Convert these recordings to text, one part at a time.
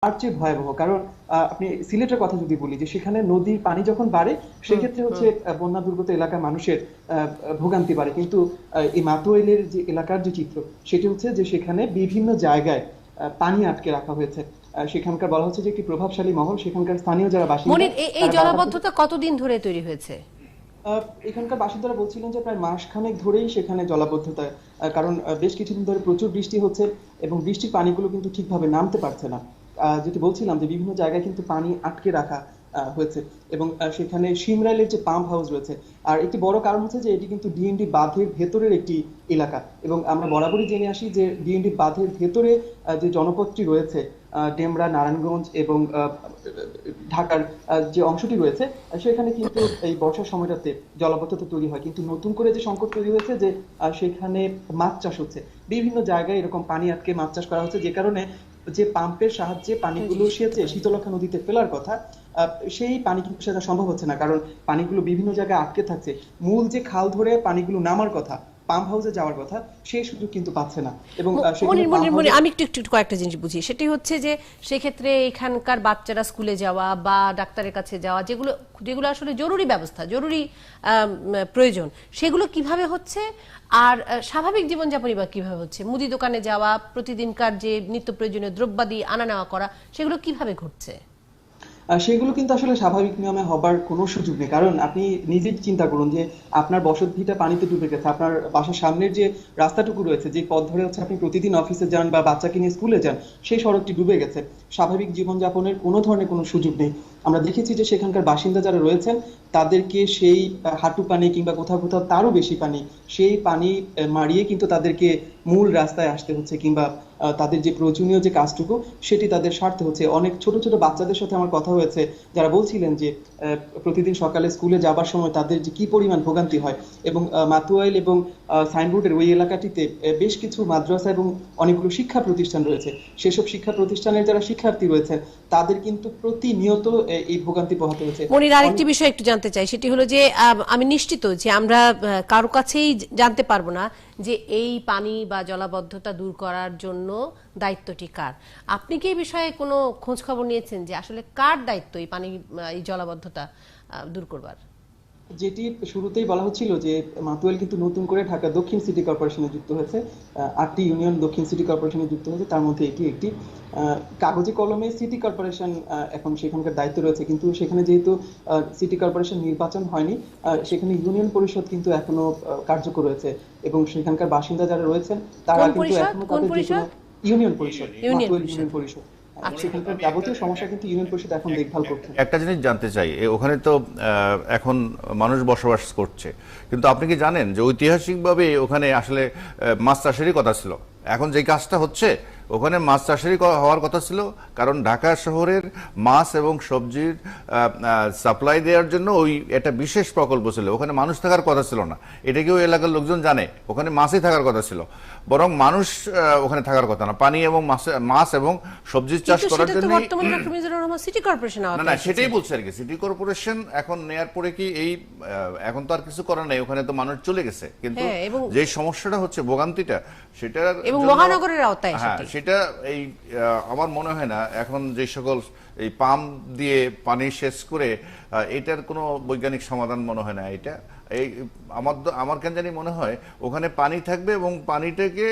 তার চেয়ে ভয়াবহ। কারণ আপনি সিলেটের কথা যদি বলি, যে সেখানে নদীর পানি যখন বাড়ে সেক্ষেত্রে হচ্ছে বন্যা দুর্গত এলাকার মানুষের ভোগান্তি বাড়ে, কিন্তু এই মাতুয়াইলের যে এলাকার যে চিত্র, সেটি হচ্ছে যে সেখানে বিভিন্ন জায়গায় পানি আটকে রাখা হয়েছে। সেখানকার বলা হচ্ছে যে একটি প্রভাবশালী মহল, সেখানকার স্থানীয় যারা বাসিন্দা, মনির, এই জলাবদ্ধতা কতদিন ধরে তৈরি হয়েছে? এখানকার বাসিন্দারা বলছিলেন যে প্রায় মাসখানেক ধরেই সেখানে জলাবদ্ধতা। কারণ বেশ কিছুদিন ধরে প্রচুর বৃষ্টি হচ্ছে এবং বৃষ্টির পানিগুলো কিন্তু ঠিকভাবে নামতে পারছে না। যেটি বলছিলাম যে বিভিন্ন জায়গায় কিন্তু পানি আটকে রাখা হয়েছে, এবং সেখানে সিমরাইলের যে পাম্প হাউস রয়েছে। আর একটি বড় কারণ হচ্ছে যে এটি কিন্তু ডিএনডি বাঁধের ভেতরের একটি এলাকা, এবং আমরা বরাবরই জেনে আসি যে ডিএনডি বাঁধের ভেতরে যে জনপদটি রয়েছে, ডেমরা, নারায়ণগঞ্জ এবং ঢাকার যে অংশটি রয়েছে, সেখানে কিন্তু এই বর্ষার সময়টাতে জলাবদ্ধতা তৈরি হয়। কিন্তু নতুন করে যে সংকট তৈরি হয়েছে যে সেখানে মাছ চাষ হচ্ছে, বিভিন্ন জায়গায় এরকম পানি আটকে মাছ চাষ করা হচ্ছে, যে কারণে যে পাম্পের সাহায্যে পানিগুলো সেচে শীতলক্ষা নদীতে ফেলার কথা, সেই পানি কিন্তু সেটা সম্ভব হচ্ছে না, কারণ পানিগুলো বিভিন্ন জায়গায় আটকে থাকছে। মূল যে খাল ধরে পানিগুলো নামার কথা, পাম্প হাউসে যাওয়ার কথা, সেই সুযোগ কিন্তু পাচ্ছে না। এবং আমি একটু একটু কয়েকটা জিনিস বুঝি। সেটি হচ্ছে যে সেক্ষেত্রে এখানকার বাচ্চারা স্কুলে যাওয়া বা ডাক্তারের কাছে যাওয়া, যেগুলো যেগুলো আসলে জরুরি ব্যবস্থা, জরুরি প্রয়োজন, সেগুলো কিভাবে হচ্ছে? আর স্বাভাবিক জীবনযাপনই বা কিভাবে হচ্ছে? মুদি দোকানে যাওয়া, প্রতিদিনকার যে নিত্য প্রয়োজনীয় দ্রব্যাদি আনা নেওয়া করা, সেগুলো কিভাবে ঘটছে? সেগুলো কিন্তু আসলে স্বাভাবিক নিয়মে হবার কোনো সুযোগ নেই। কারণ আপনি নিজেই চিন্তা করুন যে আপনার বসতভিটা পানিতে ডুবে গেছে, আপনার বাসার সামনের যে রাস্তাটুকু রয়েছে, যে পথ ধরে হচ্ছে আপনি প্রতিদিন অফিসে যান বা বাচ্চাকে নিয়ে স্কুলে যান, সেই সড়কটি ডুবে গেছে। স্বাভাবিক জীবনযাপনের কোনো ধরনের কোনো সুযোগ নেই। আমরা দেখেছি যে সেখানকার বাসিন্দা যারা রয়েছেন, তাদেরকে সেই হাঁটু পানি কিংবা কোথাও কোথাও তারও বেশি পানি, সেই পানি মারিয়ে কিন্তু তাদেরকে মূল রাস্তায় আসতে হচ্ছে, কিংবা তাদের যে প্রয়োজনীয় যে কাজটুকু সেটি তাদের সারতে হচ্ছে। অনেক ছোট ছোট বাচ্চাদের সাথে আমার কথা হয়েছে, যারা বলছিলেন যে প্রতিদিন সকালে স্কুলে যাবার সময় তাদের যে কি পরিমাণ ভোগান্তি হয়। এবং মাতুয়াইল এবং সাইনবোর্ডের ওই এলাকাটিতে বেশ কিছু মাদ্রাসা এবং অনেকগুলো শিক্ষা প্রতিষ্ঠান রয়েছে। সেসব শিক্ষা প্রতিষ্ঠানের যারা শিক্ষার্থী রয়েছে, তাদের কিন্তু প্রতিনিয়ত এই ভোগান্তি পোহাতে হচ্ছে। মনির, আরেকটি বিষয় একটু জানতে চাই, সেটি হলো যে আমি নিশ্চিত যে আমরা কারো কাছেই জানতে পারবো না যে এই পানি বা জলাবদ্ধতা দূর করার জন্য দায়িত্বটি কার। আপনি কি এই বিষয়ে কোনো খোঁজ খবর নিয়েছেন যে আসলে কার দায়িত্ব এই পানি, এই জলাবদ্ধতা দূর করবার? যেটি শুরুতেই বলা হচ্ছিল যে মাতুয়াইল কিন্তু নতুন করে ঢাকা দক্ষিণ সিটি কর্পোরেশনে যুক্ত হয়েছে। 8টি ইউনিয়ন দক্ষিণ সিটি কর্পোরেশনে যুক্ত হয়েছে, তার মধ্যে এটি একটি। কাগজে কলমে সিটি কর্পোরেশন এখন সেখানকার দায়িত্ব রয়েছে, কিন্তু সেখানে যেহেতু সিটি কর্পোরেশন নির্বাচন হয়নি, সেখানে ইউনিয়ন পরিষদ কিন্তু এখনো কার্যকর রয়েছে, এবং সেখানকার বাসিন্দা যারা রয়েছেন তারা কিন্তু এখনো তাদের ইউনিয়ন পরিষদ, মাতুয়াইল ইউনিয়ন পরিষদ, সেখানকার যাবতীয় সমস্যা কিন্তু ইউনিয়ন পরিষদ এখন দেখভাল করছে। একটা জিনিস জানতে চাই, ওখানে তো এখন মানুষ বসবাস করছে, কিন্তু আপনি কি জানেন যে ঐতিহাসিকভাবে ওখানে আসলে মাছ চাষেরই কথা ছিল? এখন যে কাজটা হচ্ছে ওখানে মাছ চাষেরই হওয়ার কথা ছিল, কারণ ঢাকা শহরের মাছ এবং সবজির সাপ্লাই দেওয়ার জন্য ওই একটা বিশেষ প্রকল্প ছিল। ওখানে মানুষ থাকার কথা ছিল না, এটা কি ওই এলাকার লোকজন জানে? ওখানে মাছই থাকার কথা ছিল, বরং মানুষ ওখানে থাকার কথা না। পানি এবং মাছ এবং সবজির চাষ করার জন্য সিটি কর্পোরেশন, না সেটাই বলছে আর কি। সিটি কর্পোরেশন এখন নেয়ার পরে কি এই এখন তো আর কিছু করার নেই, ওখানে তো মানুষ চলে গেছে, কিন্তু যে সমস্যাটা হচ্ছে, ভোগান্তিটা, সেটা এবং মহানগরের আওতায় সেটা এই আমার মনে হয় না এখন যে সকল এই পাম্প দিয়ে পানি সেচ করে এটার কোনো বৈজ্ঞানিক সমাধান মনে হয় না। এটা এই আমার কেন জানি মনে হয় ওখানে পানি থাকবে এবং পানিটাকে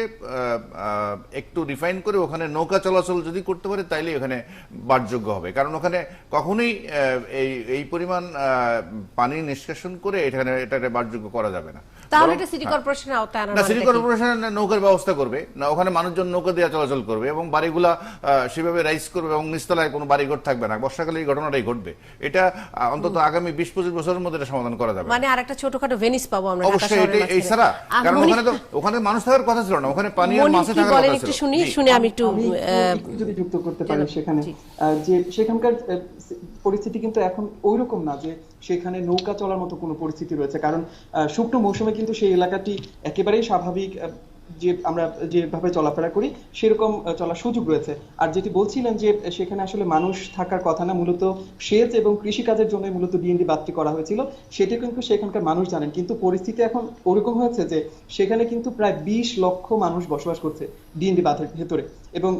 একটু রিফাইন করে ওখানে নৌকা চলাচল যদি করতে পারে তাইলে ওখানে বাসযোগ্য হবে, কারণ ওখানে কখনোই এই পরিমাণ পানি নিষ্কাশন করে এটাকে বাসযোগ্য করা যাবে না। তাহলে এটা সিটি কর্পোরেশনের আওতায় আনা, সিটি কর্পোরেশন নৌকার ব্যবস্থা করবে না, ওখানে মানুষজন নৌকা দিয়ে চলাচল করবে এবং বাড়িগুলা সেভাবে রাইজ করবে এবং নিচতলায় কোনো বাড়িঘর থাকবে না। বর্ষাকালে এই ঘটনাটাই ঘটবে। এটা অন্তত আগামী 20-25 বছরের মধ্যে এটা সমাধান করা যাবে। মানে আরেকটা ছোটখাটো ভেনিস পাবো আমরা অবশ্যই, এই ছাড়া, কারণ ওখানে মানুষ থাকার কথা ছিল না, ওখানে পানি আর মাছে থাকার কথা ছিল। একটু শুনি আমি একটু যদি যুক্ত করতে পারি সেখানে, যে সেখানকার পরিস্থিতি কিন্তু এখন ওইরকম না যে সেখানে নৌকা চলার মতো কোনো পরিস্থিতি রয়েছে, কারণ শুকনো মৌসুমে কিন্তু সেই এলাকাটি একেবারেই স্বাভাবিক যে আমরা যেভাবে চলাফেরা করি সেরকম চলার সুযোগ রয়েছে। আর যেটি বলছিলেন যে সেখানে আসলে মানুষ থাকার কথা না, মূলত সেচ এবং কৃষিকাজের জন্য মূলত ডিএনডি বাঁধটি করা হয়েছিল, সেটা কিন্তু সেখানকার মানুষ জানেন। কিন্তু পরিস্থিতি এখন ওরকম হয়েছে যে সেখানে কিন্তু প্রায় 20 লক্ষ মানুষ বসবাস করছে ডিএনডি বাঁধের ভেতরে, এবং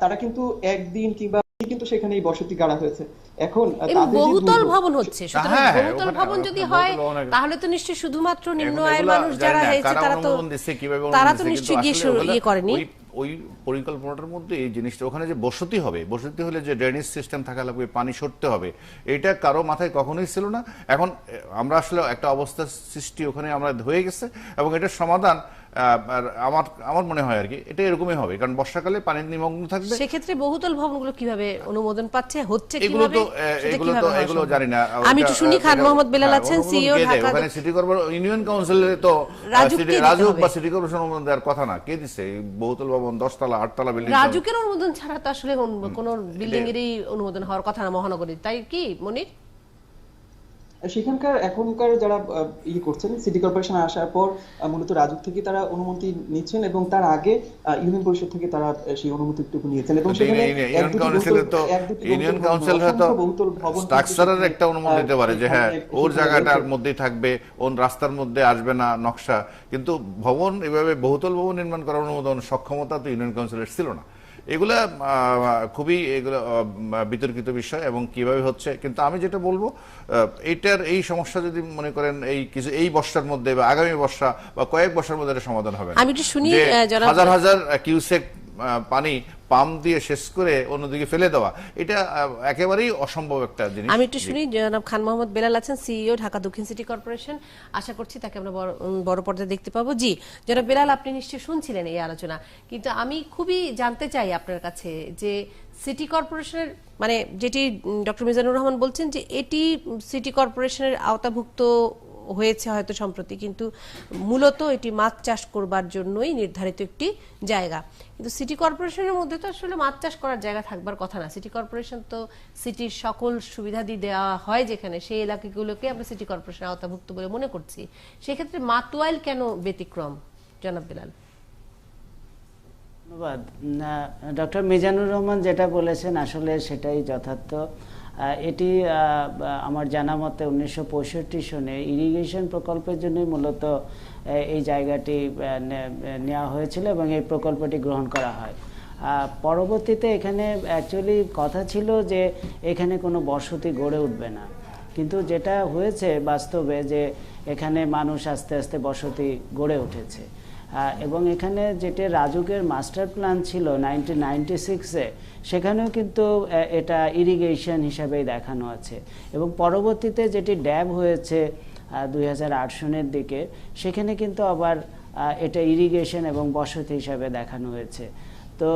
তারা কিন্তু একদিন কিংবা কিন্তু সেখানে এই বসতি গাড়া হয়েছে। এখন এবং তাদের যে বহুতল দুর্ভোগ, ভবন হচ্ছে, সুতরাং হ্যাঁ, হ্যাঁ, বহুতল ওখানে ভবন যদি বহুতল হয় ভবন তাহলে তো নিশ্চয়ই শুধুমাত্র নিম্ন এখন আয়ের এগুলা মানুষ জানি যারা না, হয়েছে কারা তারা তো অনুমোদন দিচ্ছে, কিভাবে অনুমোদন দিচ্ছে, কিন্তু নিশ্চয়ই গিয়ে আসলে ওগুলা ইয়ে করেনি। ওই পরিকল্পনাটার মধ্যে এই জিনিসটা, ওখানে যে বসতি হবে, বসতি হলে যে ড্রেনেজ সিস্টেম থাকা লাগবে, পানি সরতে হবে, এটা কারো মাথায় কখনোই ছিল না। এখন আমরা আসলে একটা অবস্থার সৃষ্টি ওখানে আমরা হয়ে গেছে, এবং এটার সমাধান আর আমার মনে হয় আর কি এটা এরকমই হবে, কারণ বর্ষাকালে পানি নিমগ্ন থাকবে। সেক্ষেত্রে বহুতল ভবনগুলো কিভাবে অনুমোদন পাচ্ছে, হচ্ছে এগুলো কিভাবে, তো সেটা এগুলো কিভাবে তো হওয়া এগুলো সম্ভব? জানি না। আমি একটু শুনি, খান মোহাম্মদ বেলাল আছেন, সিইও ঢাকা। ওখানে সিটি কর্পোরেশন, ইউনিয়ন কাউন্সিলে তো রাজুক বা সিটি কর্পোরেশন অনুমোদন দেওয়ার কথা না, কে দিচ্ছে? এই বহুতল ভবন 10 তলা 8 তলা বিল্ডিং, রাজুকের অনুমোদন ছাড়া তো আসলে কোন বিল্ডিং এরই অনুমোদন হওয়ার কথা না মহানগরীর, তাই কি মনির? সেখানকার এখনকার যারা ইয়ে করছেন সিটি কর্পোরেশন আসার পর মূলত রাজুক থেকে তারা অনুমতি নিচ্ছেন, এবং তার আগে ইউনিয়ন পরিষদ থেকে তারা সেই অনুমতিটুকু নিয়েছেন, এবং সেখানে ইউনিয়ন কাউন্সিল হয়তো স্ট্রাকচারের একটা অনুমতি দিতে পারে যে হ্যাঁ ওর জায়গাটার মধ্যেই থাকবে, ওর রাস্তার মধ্যে আসবে না নকশা, কিন্তু ভবন এভাবে বহুতল ভবন নির্মাণ করার অনুমোদন সক্ষমতা তো ইউনিয়ন কাউন্সিলের ছিল না। এগুলা খুবই এগুলো বিতর্কিত বিষয় এবং কিভাবে হচ্ছে। কিন্তু আমি যেটা বলবো, এইটার এই সমস্যা যদি মনে করেন এই বর্ষার মধ্যে বা আগামী বর্ষা বা কয়েক বর্ষার মধ্যে এটা সমাধান হবে না। আমি একটু শুনি, হাজার হাজার কিউসেক পানি পাম্প দিয়ে শেষ করে অন্যদিকে ফেলে দেওয়া, এটা একেবারেই অসম্ভব একটা জিনিস। আমি একটু শুনি, জনাব খান মোহাম্মদ বেলাল আছেন, সিইও ঢাকা দক্ষিণ সিটি কর্পোরেশন। আশা করছি তাকে আমরা বড় পর্দায় দেখতে পাবো। জি জনাব বেলাল, আপনি নিশ্চয়ই শুনছিলেন এই আলোচনা, কিন্তু আমি খুবই জানতে চাই আপনার কাছে যে সিটি কর্পোরেশনের মানে যেটি ডক্টর মিজানুর রহমান বলছেন যে এটি সিটি কর্পোরেশনের আওতাভুক্ত হয়েছে হয়তো সম্প্রতি, কিন্তু মূলত এটি মাছ চাষ করবার জন্যই নির্ধারিত একটি জায়গা। কিন্তু সিটি কর্পোরেশনের মধ্যে তো আসলে মাছ চাষ করার জায়গা থাকবার কথা না। সিটি কর্পোরেশন তো সিটির সকল সুবিধা দিয়ে দেওয়া হয় যেখানে, সেই এলাকাগুলোকে আমরা সিটি কর্পোরেশনের আওতাভুক্ত বলে মনে করছি। সেক্ষেত্রে মাতুয়াইল কেন ব্যতিক্রম, জনাব বেলাল? ধন্যবাদ। ডক্টর মিজানুর রহমান যেটা বলেছেন আসলে সেটাই যথার্থ। এটি আমার জানা মতে 1965 সনে ইরিগেশন প্রকল্পের জন্যই মূলত এই জায়গাটি নেওয়া হয়েছিল এবং এই প্রকল্পটি গ্রহণ করা হয়। পরবর্তীতে এখানে অ্যাকচুয়ালি কথা ছিল যে এখানে কোনো বসতি গড়ে উঠবে না, কিন্তু যেটা হয়েছে বাস্তবে যে এখানে মানুষ আস্তে আস্তে বসতি গড়ে উঠেছে। এবং এখানে যেটা রাজুকের মাস্টার প্ল্যান ছিল 1996-এ, সেখানেও কিন্তু এটা ইরিগেশন হিসাবেই দেখানো আছে, এবং পরবর্তীতে যেটি ড্যাব হয়েছে 2008 সনের দিকে, সেখানে কিন্তু আবার এটা ইরিগেশন এবং বসতি হিসাবে দেখানো হয়েছে। তো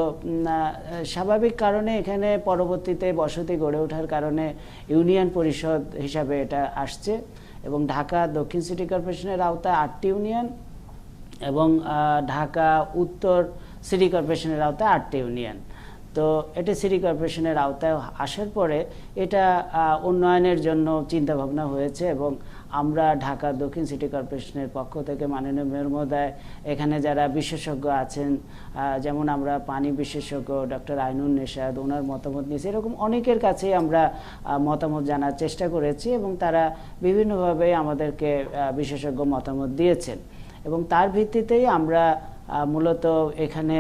স্বাভাবিক কারণে এখানে পরবর্তীতে বসতি গড়ে ওঠার কারণে ইউনিয়ন পরিষদ হিসাবে এটা আসছে, এবং ঢাকা দক্ষিণ সিটি কর্পোরেশনের আওতায় 8টি ইউনিয়ন এবং ঢাকা উত্তর সিটি কর্পোরেশনের আওতায় 8টি ইউনিয়ন। তো এটা সিটি কর্পোরেশনের আওতায় আসার পরে এটা উন্নয়নের জন্য চিন্তা ভাবনা হয়েছে, এবং আমরা ঢাকা দক্ষিণ সিটি কর্পোরেশনের পক্ষ থেকে মাননীয় মেয়র মহোদয়, এখানে যারা বিশেষজ্ঞ আছেন, যেমন আমরা পানি বিশেষজ্ঞ ডক্টর আইনুন নেশাদ, ওনার মতামত নিয়েছি, এরকম অনেকের কাছেই আমরা মতামত জানার চেষ্টা করেছি, এবং তারা বিভিন্নভাবে আমাদেরকে বিশেষজ্ঞ মতামত দিয়েছেন, এবং তার ভিত্তিতেই আমরা মূলত এখানে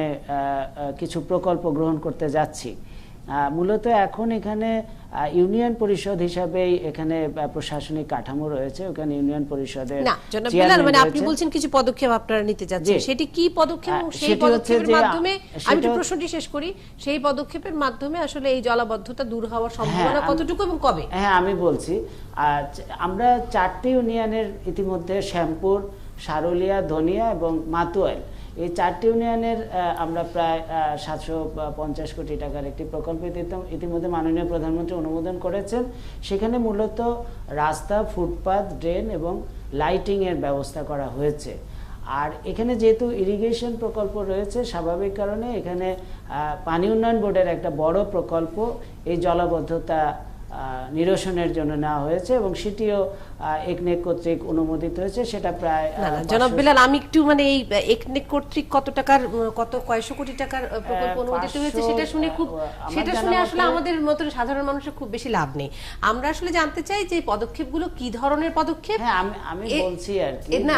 কিছু প্রকল্প গ্রহণ করতে যাচ্ছি। মূলত এখন এখানে ইউনিয়ন পরিষদ হিসাবেই এখানে প্রশাসনিক কাঠামো রয়েছে, ওখানে ইউনিয়ন পরিষদের না জনাব বেলাল, মানে আপনি বলছেন কিছু পদক্ষেপ আপনারা নিতে যাচ্ছেন, সেটি কি পদক্ষেপ? সেই পদক্ষেপের মাধ্যমে আমি একটু প্রশ্নটি শেষ করি, সেই পদক্ষেপের মাধ্যমে আসলে এই জলাবদ্ধতা দূর হওয়ার সম্ভাবনা কতটুকু এবং কবে? হ্যাঁ, আমি বলছি, আমরা 4টি ইউনিয়নের ইতিমধ্যে শ্যামপুর, সারুলিয়া, ধনিয়া এবং মাতুয়াইল, এই 4টি ইউনিয়নের আমরা প্রায় 750 কোটি টাকার একটি প্রকল্প ইতিমধ্যে মাননীয় প্রধানমন্ত্রী অনুমোদন করেছেন। সেখানে মূলত রাস্তা, ফুটপাথ, ড্রেন এবং লাইটিং এর ব্যবস্থা করা হয়েছে। আর এখানে যেহেতু ইরিগেশন প্রকল্প রয়েছে, স্বাভাবিক কারণে এখানে পানি উন্নয়ন বোর্ডের একটা বড় প্রকল্প এই জলাবদ্ধতা নিরসনের জন্য নেওয়া হয়েছে এবং সেটিও একনেক কর্তৃক অনুমোদিত হয়েছে। সেটা প্রায় জনাব বিলাল, আমি একটু মানে এই একনেক কর্তৃক কত টাকার কয়শো কোটি টাকার প্রকল্প অনুমোদিত হয়েছে সেটা শুনে আসলে আমাদের মতন সাধারণ মানুষের খুব বেশি লাভ নেই। আমরা আসলে জানতে চাই যে পদক্ষেপগুলো কি ধরনের পদক্ষেপ। আমি বলছি আর কি, না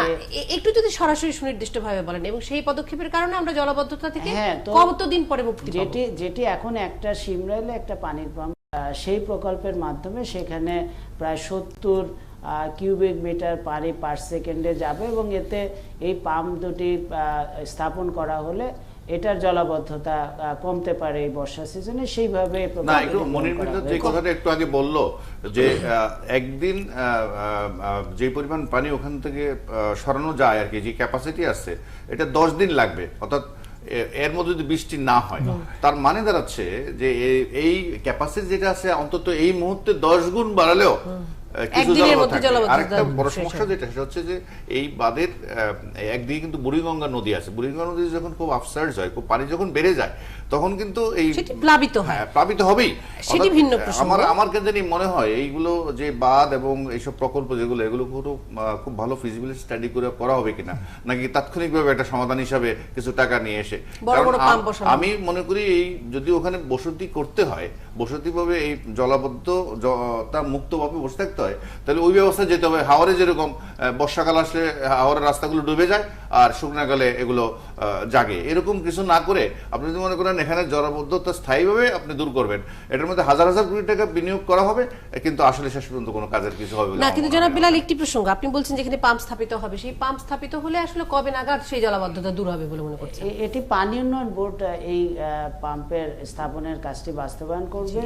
একটু যদি সরাসরি সুনির্দিষ্টভাবে বলেন, এবং সেই পদক্ষেপের কারণে আমরা জলাবদ্ধতা থেকে কতদিন পরে মুক্তি পাবো? যেটি এখন একটা সিমরাইলে একটা পানির পাম্প, সেই প্রকল্পের মাধ্যমে সেখানে প্রায় 70 কিউবিক মিটার পানি পার সেকেন্ডে যাবে এবং এতে এই পাম্প দুটি স্থাপন করা হলে এটার জলাবদ্ধতা কমতে পারে এই বর্ষা সিজনে। সেইভাবে না, একটু মনির মির্জা যে কথাটা একটু আগে বললো যে একদিন যে পরিমাণ পানি ওখান থেকে সরানো যায় আর কি, যে ক্যাপাসিটি আছে, এটা 10 দিন লাগবে। অর্থাৎ এর মধ্যে যদি বৃষ্টি না হয়, তার মানে দাঁড়াচ্ছে যে এই ক্যাপাসিটি যেটা আছে অন্তত এই মুহূর্তে 10 গুণ বাড়ালেও আরেকটা বড় সমস্যা যেটা সেটা হচ্ছে যে এই বাঁধের একদিকে কিন্তু বুড়িগঙ্গা নদী আছে। বুড়িগঙ্গা নদী যখন খুব আপসার্জ হয়, খুব পানি যখন বেড়ে যায়, তখন কিন্তু এই প্লাবিত হবেই। আমার কেন জানি মনে হয় এইগুলো যে বাঁধ এবং এইসব প্রকল্প যেগুলো, এগুলো খুব ভালো ফিজিবিলিটি স্টাডি করে করা হবে কিনা, নাকি তাৎক্ষণিকভাবে একটা সমাধান হিসাবে কিছু টাকা নিয়ে এসে। কারণ আমি মনে করি এই যদি ওখানে বসতি করতে হয়, বসতি ভাবে এই জলাবদ্ধতা মুক্তভাবে বসে থাকতে হয়, তাহলে ওই ব্যবস্থা যেতে হবে। হাওরে যেরকম বর্ষাকাল আসলে হাওরের রাস্তাগুলো ডুবে যায় আর শুকনাকালে এগুলো জাগে, এরকম কিছু না করে আপনি যদি মনে করেন এখানে জলাবদ্ধতা স্থায়ীভাবে আপনি দূর করবেন, এটার মধ্যে হাজার হাজার কোটি টাকা বিনিয়োগ করা হবে, কিন্তু আসলে শেষ পর্যন্ত কোনো কাজের কিছু হবে না। কিন্তু জনাব বিলাল, একটি প্রসঙ্গ, আপনি বলছেন যেখানে পাম্প স্থাপিত হবে, সেই পাম্প স্থাপিত হলে আসলে কবে নাগাদ সেই জলাবদ্ধতা দূর হবে বলে মনে করছেন? এটি পানি উন্নয়ন বোর্ড এই পাম্পের স্থাপনের কাজটি বাস্তবায়ন করবে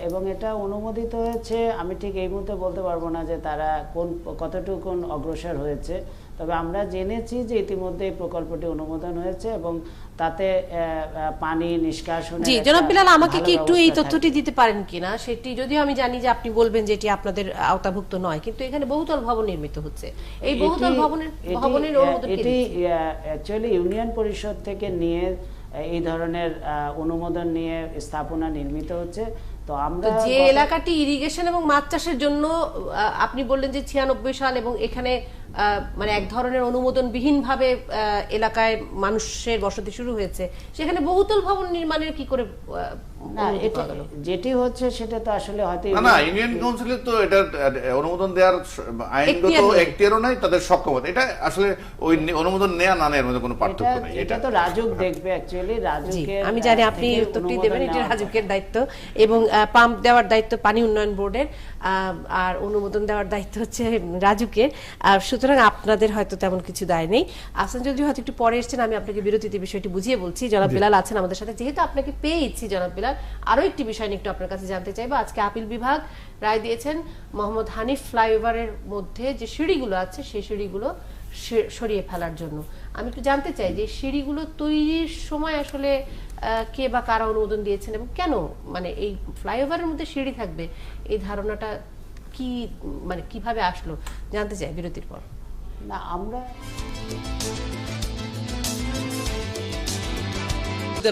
এবং এটা অনুমোদিত হয়েছে। আমি ঠিক এই মুহূর্তে বলতে পারবো না যে তারা কতটুকু অগ্রসর হয়েছে, তবে আমরা জেনেছি যে ইতিমধ্যে এই প্রকল্পটি অনুমোদন হয়েছে এবং তাতে পানি নিষ্কাশনের। জি জনাব বিলাল, আমাকে কি একটু এই তথ্যটি দিতে পারেন কিনা? সেটি যদিও আমি জানি যে আপনি বলবেন যে এটি আপনাদের আওতাভুক্ত নয়, কিন্তু এখানে বহুতল ভবন নির্মিত হচ্ছে। এই বহুতল ভবনের অনুমোদন এটি অ্যাকচুয়ালি ইউনিয়ন পরিষদ থেকে নিয়ে এই ধরনের অনুমোদন নিয়ে স্থাপনা নির্মিত হচ্ছে। তো আমরা যে এলাকাটি ইরিগেশন এবং মাছ চাষের জন্য আপনি বললেন যে 96 সাল, এবং এখানে মানে এক ধরনের অনুমোদন বিহীন ভাবে এলাকায় মানুষের বসতি শুরু হয়েছে, সেখানে বহুতল ভবন নির্মাণের কি করে যেটি হচ্ছে সেটা তো আসলে হয়তো না, ইউনিয়ন কাউন্সিলের তো এটা অনুমোদন দেওয়ার আইনগত এখতিয়ারও নাই, তাদের সক্ষমতা। এটা আসলে ওই অনুমোদন নেয়া না নেয়ার মধ্যে কোনো পার্থক্য নাই। এটা তো রাজুক দেখবে, অ্যাকচুয়ালি রাজুকের। আমি জানি আপনি উত্তরটি দেবেন, এটা রাজুকের দায়িত্ব এবং পাম্প দেওয়ার দায়িত্ব পানি উন্নয়ন বোর্ডের, আর অনুমোদন দেওয়ার দায়িত্ব হচ্ছে রাজুকের। সুতরাং আপনাদের হয়তো তেমন কিছু দায় নেই। আহসান চৌধুরী হয়তো একটু পরে এসেছেন, আমি আপনাকে বিরতিতে বিষয়টি বুঝিয়ে বলছি। জনাব বিলাল আছেন আমাদের সাথে, যেহেতু আপনাকে পেয়েছি জনাব বিলাল, আরো একটি বিষয় নিয়ে একটু আপনার কাছে জানতে চাইবো। আজকে আপিল বিভাগ রায় দিয়েছেন মোহাম্মদ হানিফ ফ্লাইওভারের মধ্যে যে সিঁড়িগুলো আছে সেই সিঁড়িগুলো সরিয়ে ফেলার জন্য। আমি একটু জানতে চাই যে সিঁড়িগুলো তৈরির সময় আসলে কে বা কারা অনুমোদন দিয়েছেন এবং কেন, মানে এই ফ্লাইওভারের মধ্যে সিঁড়ি থাকবে এই ধারণাটা কি, মানে কিভাবে আসলো জানতে চাই বিরতির পর। না, আমরা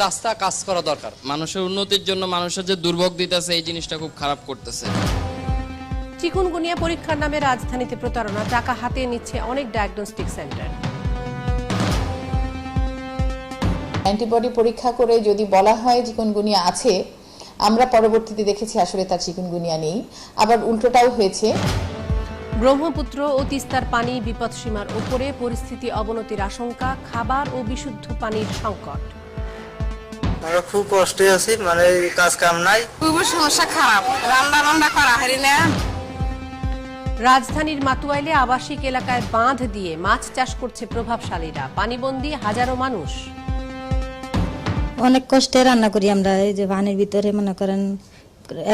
রাস্তা কাজ করা দরকার, মানুষের উন্নতির জন্য। মানুষের যে দুর্ভোগ দিতেছে এই জিনিসটা খুব খারাপ করতেছে। চিকুনগুনিয়া পরীক্ষার নামে রাজধানীতে প্রতারণা, টাকা হাতিয়ে নিচ্ছে অনেক ডায়াগনস্টিক সেন্টার। অ্যান্টিবডি পরীক্ষা করে যদি বলা হয় চিকুনগুনিয়া আছে, আমরা পরবর্তীতে দেখেছি আসলে তার চিকুনগুনিয়া নেই, আবার উল্টোটাও হয়েছে। ব্রহ্মপুত্র ও তিস্তার পানি বিপদসীমার উপরে, পরিস্থিতি অবনতির আশঙ্কা, খাবার ও বিশুদ্ধ পানির সংকট। আমরা খুব কষ্টে আছি, মানে কাজ কাম নাই, খুব সমস্যা, খারাপ রান্না করা হয় না। রাজধানীর মাতুয়াইলে আবাসিক এলাকায় বাঁধ দিয়ে মাছ চাষ করছে প্রভাবশালীরা, পানিবন্দী হাজারো মানুষ। অনেক কষ্টে রান্না করি আমরা, এই যে পানির ভিতরে মনে করেন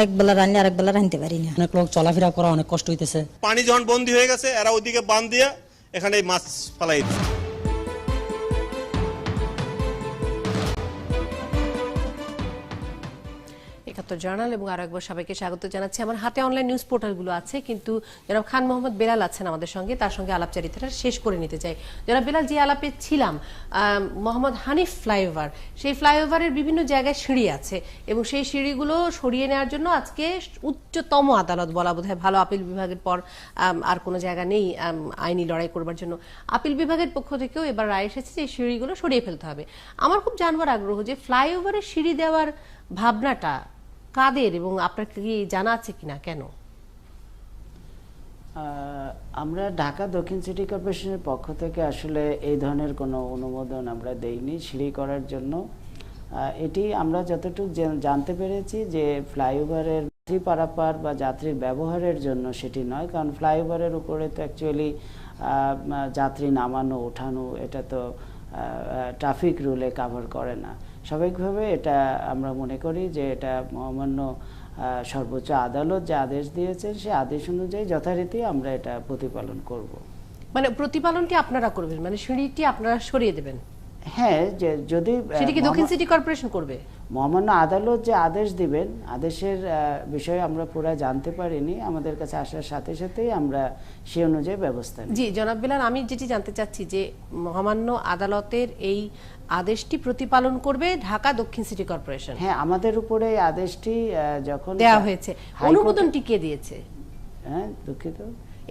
এক বেলা রান্না আরেক বেলা রাঁধতে পারি না। অনেক লোক চলাফেরা করা অনেক কষ্ট হইতেছে। পানি যখন বন্দী হয়ে গেছে, এরা ওইদিকে বাঁধ দিয়ে এখানে মাছ ফালাই দিচ্ছে। একাত্তর জার্নাল এবং আরো একবার সবাইকে স্বাগত জানাচ্ছি। আমার হাতে অনলাইন নিউজ পোর্টালগুলো আছে, কিন্তু জনাব খান মোহাম্মদ বেলাল আছেন আমাদের সঙ্গে, তার সঙ্গে আলাপচারিতাটা শেষ করে নিতে চাই। জনাব বেলাল, যে আলাপে ছিলাম, মোহাম্মদ হানিফ ফ্লাইওভার, সেই ফ্লাইওভারের বিভিন্ন জায়গায় সিঁড়ি আছে এবং সেই সিঁড়িগুলো সরিয়ে নেওয়ার জন্য আজকে উচ্চতম আদালত বলা বোধহয় ভালো, আপিল বিভাগের পর আর কোনো জায়গা নেই আইনি লড়াই করবার জন্য। আপিল বিভাগের পক্ষ থেকেও এবার রায় এসেছে যে সিঁড়িগুলো সরিয়ে ফেলতে হবে। আমার খুব জানবার আগ্রহ যে ফ্লাইওভারে সিঁড়ি দেওয়ার ভাবনাটা কাদের এবং আপনার কি জানা আছে কিনা, কেন? আমরা ঢাকা দক্ষিণ সিটি কর্পোরেশনের পক্ষ থেকে আসলে এই ধরনের কোনো অনুমোদন আমরা দেইনি সিঁড়ি করার জন্য। এটি আমরা যতটুকু জানতে পেরেছি যে ফ্লাইওভারের যাত্রী পারাপার বা যাত্রীর ব্যবহারের জন্য সেটি নয়, কারণ ফ্লাইওভারের উপরে তো অ্যাকচুয়ালি যাত্রী নামানো ওঠানো এটা তো ট্রাফিক রুলে কভার করে না। স্বাভাবিকভাবে এটা আমরা মনে করি যে এটা মহামান্য সর্বোচ্চ আদালত যে আদেশ দিয়েছে সেই আদেশ অনুযায়ী যথারীতি আমরা এটা প্রতিপালন করব। মানে প্রতিপালনটি আপনারা করবেন, মানে সিঁড়িটি আপনারা সরিয়ে দেবেন? হ্যাঁ, যে যদি সেটি কি দক্ষিণ সিটি কর্পোরেশন করবে? মহামান্য আদালত যে আদেশ দিবেন, আদেশের বিষয়ে আমরা পুরো জানতে পারিনি, আমাদের কাছে আসার সাথে সাথেই আমরা সেই অনুযায়ী ব্যবস্থা নিই। জি জনাব বেলাল, আমি যেটি জানতে চাচ্ছি যে মহামান্য আদালতের এই আদেশটি প্রতিপালন করবে ঢাকা দক্ষিণ সিটি কর্পোরেশন? হ্যাঁ, আমাদের উপরে আদেশটি যখন দেওয়া হয়েছে, অনুমোদনটি কে দিয়েছে? হ্যাঁ, দুঃখিত,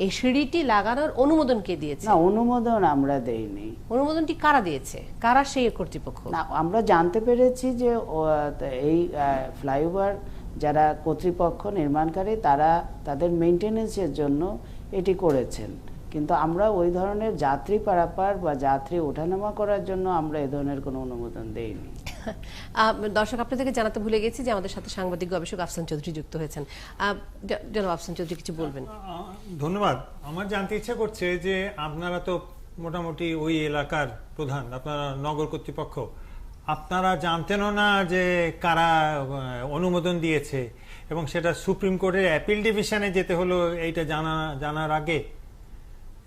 এই সিঁড়িটি লাগানোর অনুমোদন কে দিয়েছে? না, অনুমোদন আমরা দেইনি। অনুমোদনটি কারা দিয়েছে, কারা সেই কর্তৃপক্ষ? না, আমরা জানতে পেরেছি যে এই ফ্লাইওভার যারা কর্তৃপক্ষ নির্মাণকারী তারা তাদের মেইনটেনেন্সের জন্য এটি করেছেন, কিন্তু আমরা ওই ধরনের যাত্রী পারাপার বা যাত্রী ওঠানামা করার জন্য আমরা এই ধরনের কোনো অনুমোদন দেইনি। দর্শক, আপনাদেরকে জানাতে ভুলে গেছি যে আমাদের সাথে সাংবাদিক গবেষক আফসান চৌধুরী যুক্ত হয়েছেন। জনাব আফসান চৌধুরী, কিছু বলবেন? ধন্যবাদ। আমার জানতে ইচ্ছা করছে যে আপনারা তো মোটামুটি ওই এলাকার প্রধান, আপনারা নগর কর্তৃপক্ষ, আপনারা জানতেনও না যে কারা অনুমোদন দিয়েছে এবং সেটা সুপ্রিম কোর্টের অ্যাপিল ডিভিশনে যেতে হলো এইটা জানার আগে?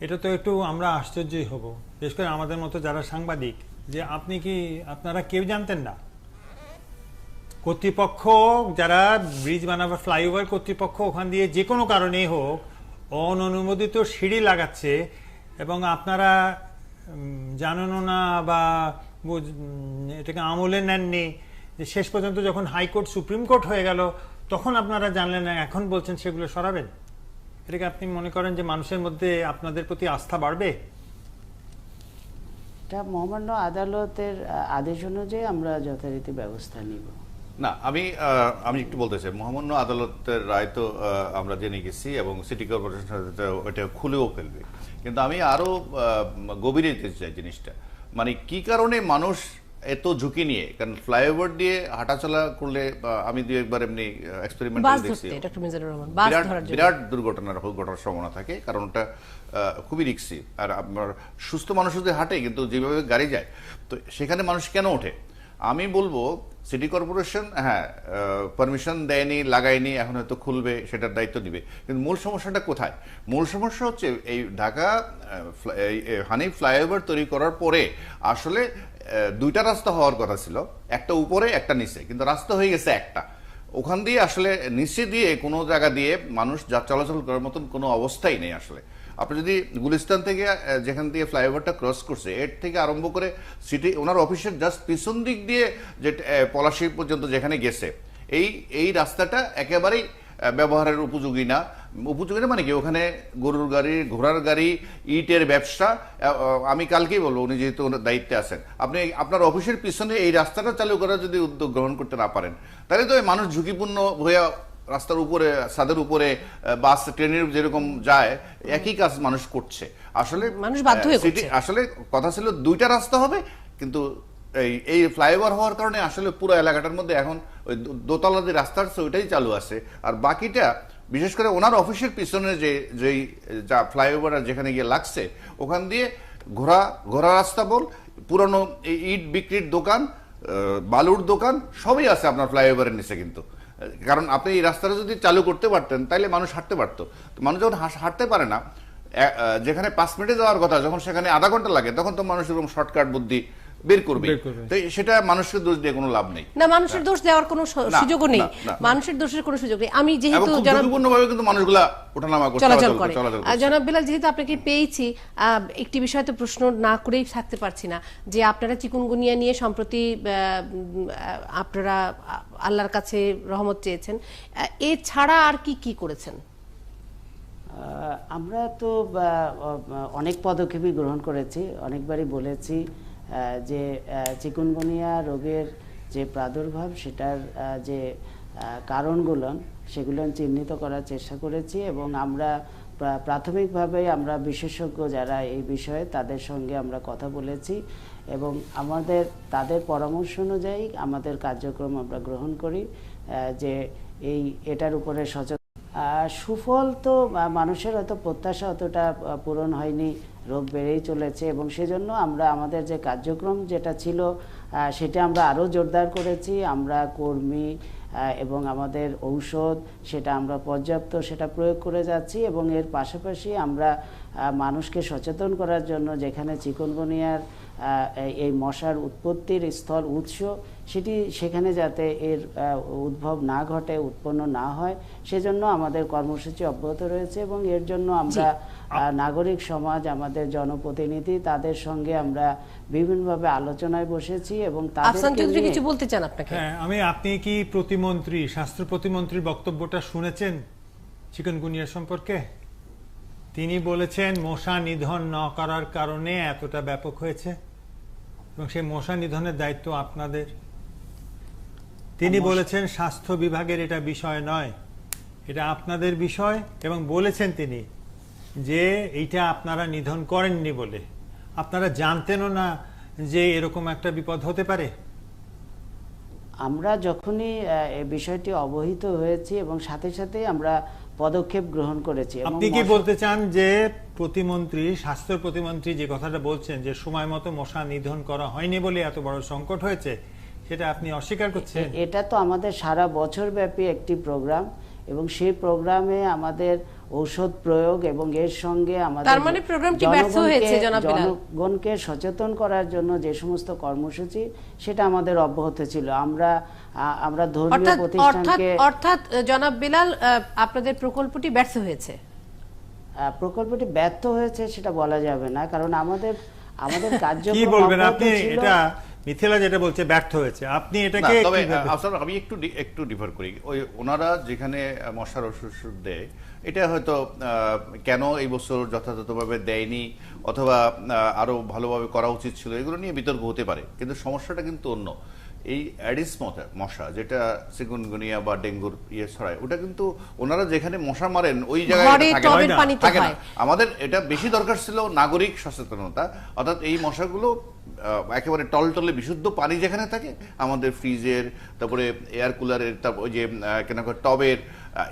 এটা তো একটু আমরা আশ্চর্যই হব, বিশেষ করে আমাদের মতো যারা সাংবাদিক, যে আপনারা কেউ জানতেন না? কর্তৃপক্ষ যারা ব্রিজ বানাবার ফ্লাইওভার কর্তৃপক্ষ ওখান দিয়ে যে কোনো কারণেই হোক অননুমোদিত সিঁড়ি লাগাচ্ছে এবং আপনারা জানেনও না বা এটাকে আমলে নেননি, যে শেষ পর্যন্ত যখন হাইকোর্ট সুপ্রিম কোর্ট হয়ে গেল তখন আপনারা জানলেন না, এখন বলছেন সেগুলো সরাবেন। এটাকে আপনি মনে করেন যে মানুষের মধ্যে আপনাদের প্রতি আস্থা বাড়বে? এটা মহামান্য আদালতের আদেশ অনুযায়ী আমরা যথারীতি ব্যবস্থা নিব। না, আমি একটু বলতে চাই, মহামান্য আদালতের রায় তো আমরা জেনে গেছি এবং সিটি কর্পোরেশন ওটা খুলেও ফেলবে, কিন্তু আমি আরো গভীরে যেতে চাই জিনিসটা, মানে কি কারণে মানুষ এত ঝুঁকি নিয়ে, কারণ ফ্লাইওভার দিয়ে হাঁটাচলা করলে আমি দুই একবার এমনি এক্সপেরিমেন্ট দেখছি, বিরাট দুর্ঘটনার ঘটার সম্ভাবনা থাকে, কারণ ওটা খুবই রিস্কি। আর আপনার সুস্থ মানুষ যদি হাঁটে, কিন্তু যেভাবে গাড়ি যায়, তো সেখানে মানুষ কেন ওঠে? আমি বলবো সিটি কর্পোরেশন পারমিশন দেয়নি, লাগায়নি, এখন হয়তো খুলবে, সেটার দায়িত্ব দিবে, কিন্তু মূল সমস্যাটা কোথায়? মূল সমস্যা হচ্ছে এই ঢাকা হানিফ ফ্লাইওভার তৈরি করার পরে আসলে দুইটা রাস্তা হওয়ার কথা ছিল, একটা উপরে একটা নিচে, কিন্তু রাস্তা হয়ে গেছে একটা। ওখান দিয়ে আসলে নিচে দিয়ে কোনো জায়গা দিয়ে মানুষ চলাচল করার মতন কোনো অবস্থাই নেই আসলে। আপনি যদি গুলিস্তান থেকে যেখান দিয়ে ফ্লাইওভারটা ক্রস করছে এর থেকে আরম্ভ করে সিটি ওনার অফিসের জাস্ট পিছন দিক দিয়ে যে পলাশী পর্যন্ত যেখানে গেছে, এই রাস্তাটা একেবারেই ব্যবহারের উপযোগী না। উপযোগী না মানে কি, ওখানে গরুর গাড়ি, ঘোড়ার গাড়ি, ইটের ব্যবসা। আমি কালকেই বলবো, উনি যেহেতু দায়িত্বে আছেন, আপনি আপনার অফিসের পিছনে এই রাস্তাটা চালু করার যদি উদ্যোগ গ্রহণ করতে না পারেন, তাহলে তো মানুষ ঝুঁকিপূর্ণ হয়ে রাস্তার উপরে, ছাদের উপরে বাস ট্রেনের যেরকম যায়, একই কাজ মানুষ করছে। আসলে মানুষ বাধ্য হয়ে করছে। আসলে কথা ছিল দুইটা রাস্তা হবে, কিন্তু এই ফ্লাইওভার হওয়ার কারণে আসলে পুরো এলাকাটার মধ্যে এখন ওই দোতলা যে রাস্তা আছে ওইটাই চালু আছে, আর বাকিটা বিশেষ করে ওনার অফিসের পিছনে যেই ফ্লাইওভার যেখানে গিয়ে লাগছে, ওখান দিয়ে ঘোড়া রাস্তা বল, পুরনো ইট বিক্রির দোকান, বালুর দোকান সবই আছে আপনার ফ্লাইওভারের নিচে। কিন্তু কারণ আপনি এই রাস্তাটা যদি চালু করতে পারতেন তাহলে মানুষ হাঁটতে পারতো। মানুষ যখন হাঁটতে পারে না, যেখানে 5 মিনিটে যাওয়ার কথা যখন সেখানে আধা ঘন্টা লাগে, তখন তো মানুষ এরকম শর্টকাট বুদ্ধি বের করবে, তো সেটা মানুষের দোষ দিয়ে কোনো লাভ নেই। না, মানুষের দোষ দেওয়ার কোনো সুযোগও নেই, মানুষের দোষের কোনো সুযোগ নেই। আমি যেহেতু জনপূর্ণভাবে কিন্তু মানুষগুলা ওঠানামা করছে, চলাচল করে। জনাব বেলাল, যেহেতু আপনাকে পেয়েছি, একটি বিষয় তো প্রশ্ন না করেই থাকতে পারছি না, যে আপনারা চিকুনগুনিয়া নিয়ে সম্প্রতি আপনারা আল্লাহর কাছে রহমত চেয়েছেন, এছাড়া আর কি কি করেছেন? আমরা তো অনেক পদক্ষেপই গ্রহণ করেছি, অনেকবারই বলেছি যে চিকুনগুনিয়া রোগের যে প্রাদুর্ভাব সেটার যে কারণগুলো সেগুলো চিহ্নিত করার চেষ্টা করেছি, এবং আমরা প্রাথমিকভাবে আমরা বিশেষজ্ঞ যারা এই বিষয়ে তাদের সঙ্গে আমরা কথা বলেছি, এবং তাদের পরামর্শ অনুযায়ী আমাদের কার্যক্রম আমরা গ্রহণ করি যে এটার উপরে সচেতন। সুফল তো মানুষের হয়তো প্রত্যাশা অতটা পূরণ হয়নি, রোগ বেড়েই চলেছে, এবং সেজন্য আমরা আমাদের যে কার্যক্রম যেটা ছিল সেটা আমরা আরও জোরদার করেছি। আমরা কর্মী এবং আমাদের ঔষধ সেটা আমরা পর্যাপ্ত সেটা প্রয়োগ করে যাচ্ছি, এবং এর পাশাপাশি আমরা মানুষকে সচেতন করার জন্য যেখানে চিকুনগুনিয়ার এই মশার উৎপত্তির স্থল উৎস সেখানে যাতে এর উদ্ভব না ঘটে, উৎপন্ন না হয়, সেজন্য আমাদের কর্মসূচি অব্যাহত রয়েছে, এবং এর জন্য আমরা নাগরিক সমাজ, আমাদের জনপ্রতিনিধি, তাদের সঙ্গে আমরা বিভিন্নভাবে আলোচনায় বসেছি, এবং তাদেরকে কিছু বলতে চান আপনাকে? হ্যাঁ, আপনি কি প্রতিমন্ত্রী, স্বাস্থ্য প্রতিমন্ত্রীর বক্তব্যটা শুনেছেন চিকুনগুনিয়া সম্পর্কে? তিনি বলেছেন মশা নিধন না করার কারণে এতটা ব্যাপক হয়েছে, এবং সেই মশা নিধনের দায়িত্ব আপনাদের। তিনি বলেছেন স্বাস্থ্য বিভাগের এটা বিষয় নয়, এটা আপনাদের বিষয়, এবং বলেছেন তিনি যে এইটা আপনারা নিধন করেননি বলে। আপনারা জানতেনও না যে এরকম একটা বিপদ হতে পারে? আমরা যখনই এই বিষয়টি অবহিত হয়েছি এবং সাথে সাথে আমরা পদক্ষেপ গ্রহণ করেছি। আপনি কি বলতে চান যে প্রতিমন্ত্রী, স্বাস্থ্য প্রতিমন্ত্রী যে কথাটা বলছেন যে সময় মতো মশা নিধন করা হয়নি বলে এত বড় সংকট হয়েছে, সেটা আপনি অস্বীকার করছেন? এটা তো আমাদের সারা বছর ব্যাপী একটি প্রোগ্রাম, এবং সেই প্রোগ্রামে আমাদের ঔষধ প্রয়োগ এবং এর সঙ্গে আমাদের জনগণকে সচেতন করার জন্য যে সমস্ত কর্মসূচি সেটা আমাদের অব্যাহত ছিল। আমরা ধর্মীয় প্রতিষ্ঠানকে, অর্থাৎ জনাব বেলাল, আপনাদের প্রকল্পটি ব্যর্থ হয়েছে? প্রকল্পটি ব্যর্থ হয়েছে সেটা বলা যাবে না, কারণ আমাদের কার্যক্রম কি বলবেন আপনি? এটা মিথিলা যেটা বলছে ব্যর্থ হয়েছে, আপনি এটাকে আমি একটু ডিফার করি। ওই ওনারা যেখানে মশার ওষুধ দেয়, এটা হয়তো কেন এই বছর যথাযথভাবে দেয়নি অথবা আরো ভালোভাবে করা উচিত ছিল, এগুলো নিয়ে বিতর্ক হতে পারে, কিন্তু সমস্যাটা কিন্তু অন্য। এই অ্যাডিস মশা যেটা চিকুনগুনিয়া বা ডেঙ্গুর ছড়ায়, ওটা কিন্তু ওনারা যেখানে মশা মারেন ওই জায়গায় থাকে না। আমাদের এটা বেশি দরকার ছিল নাগরিক সচেতনতা, অর্থাৎ এই মশাগুলো একেবারে টলটলে বিশুদ্ধ পানি যেখানে থাকে, আমাদের ফ্রিজের, তারপরে এয়ার কুলারের, তারপর ওই যে টবের,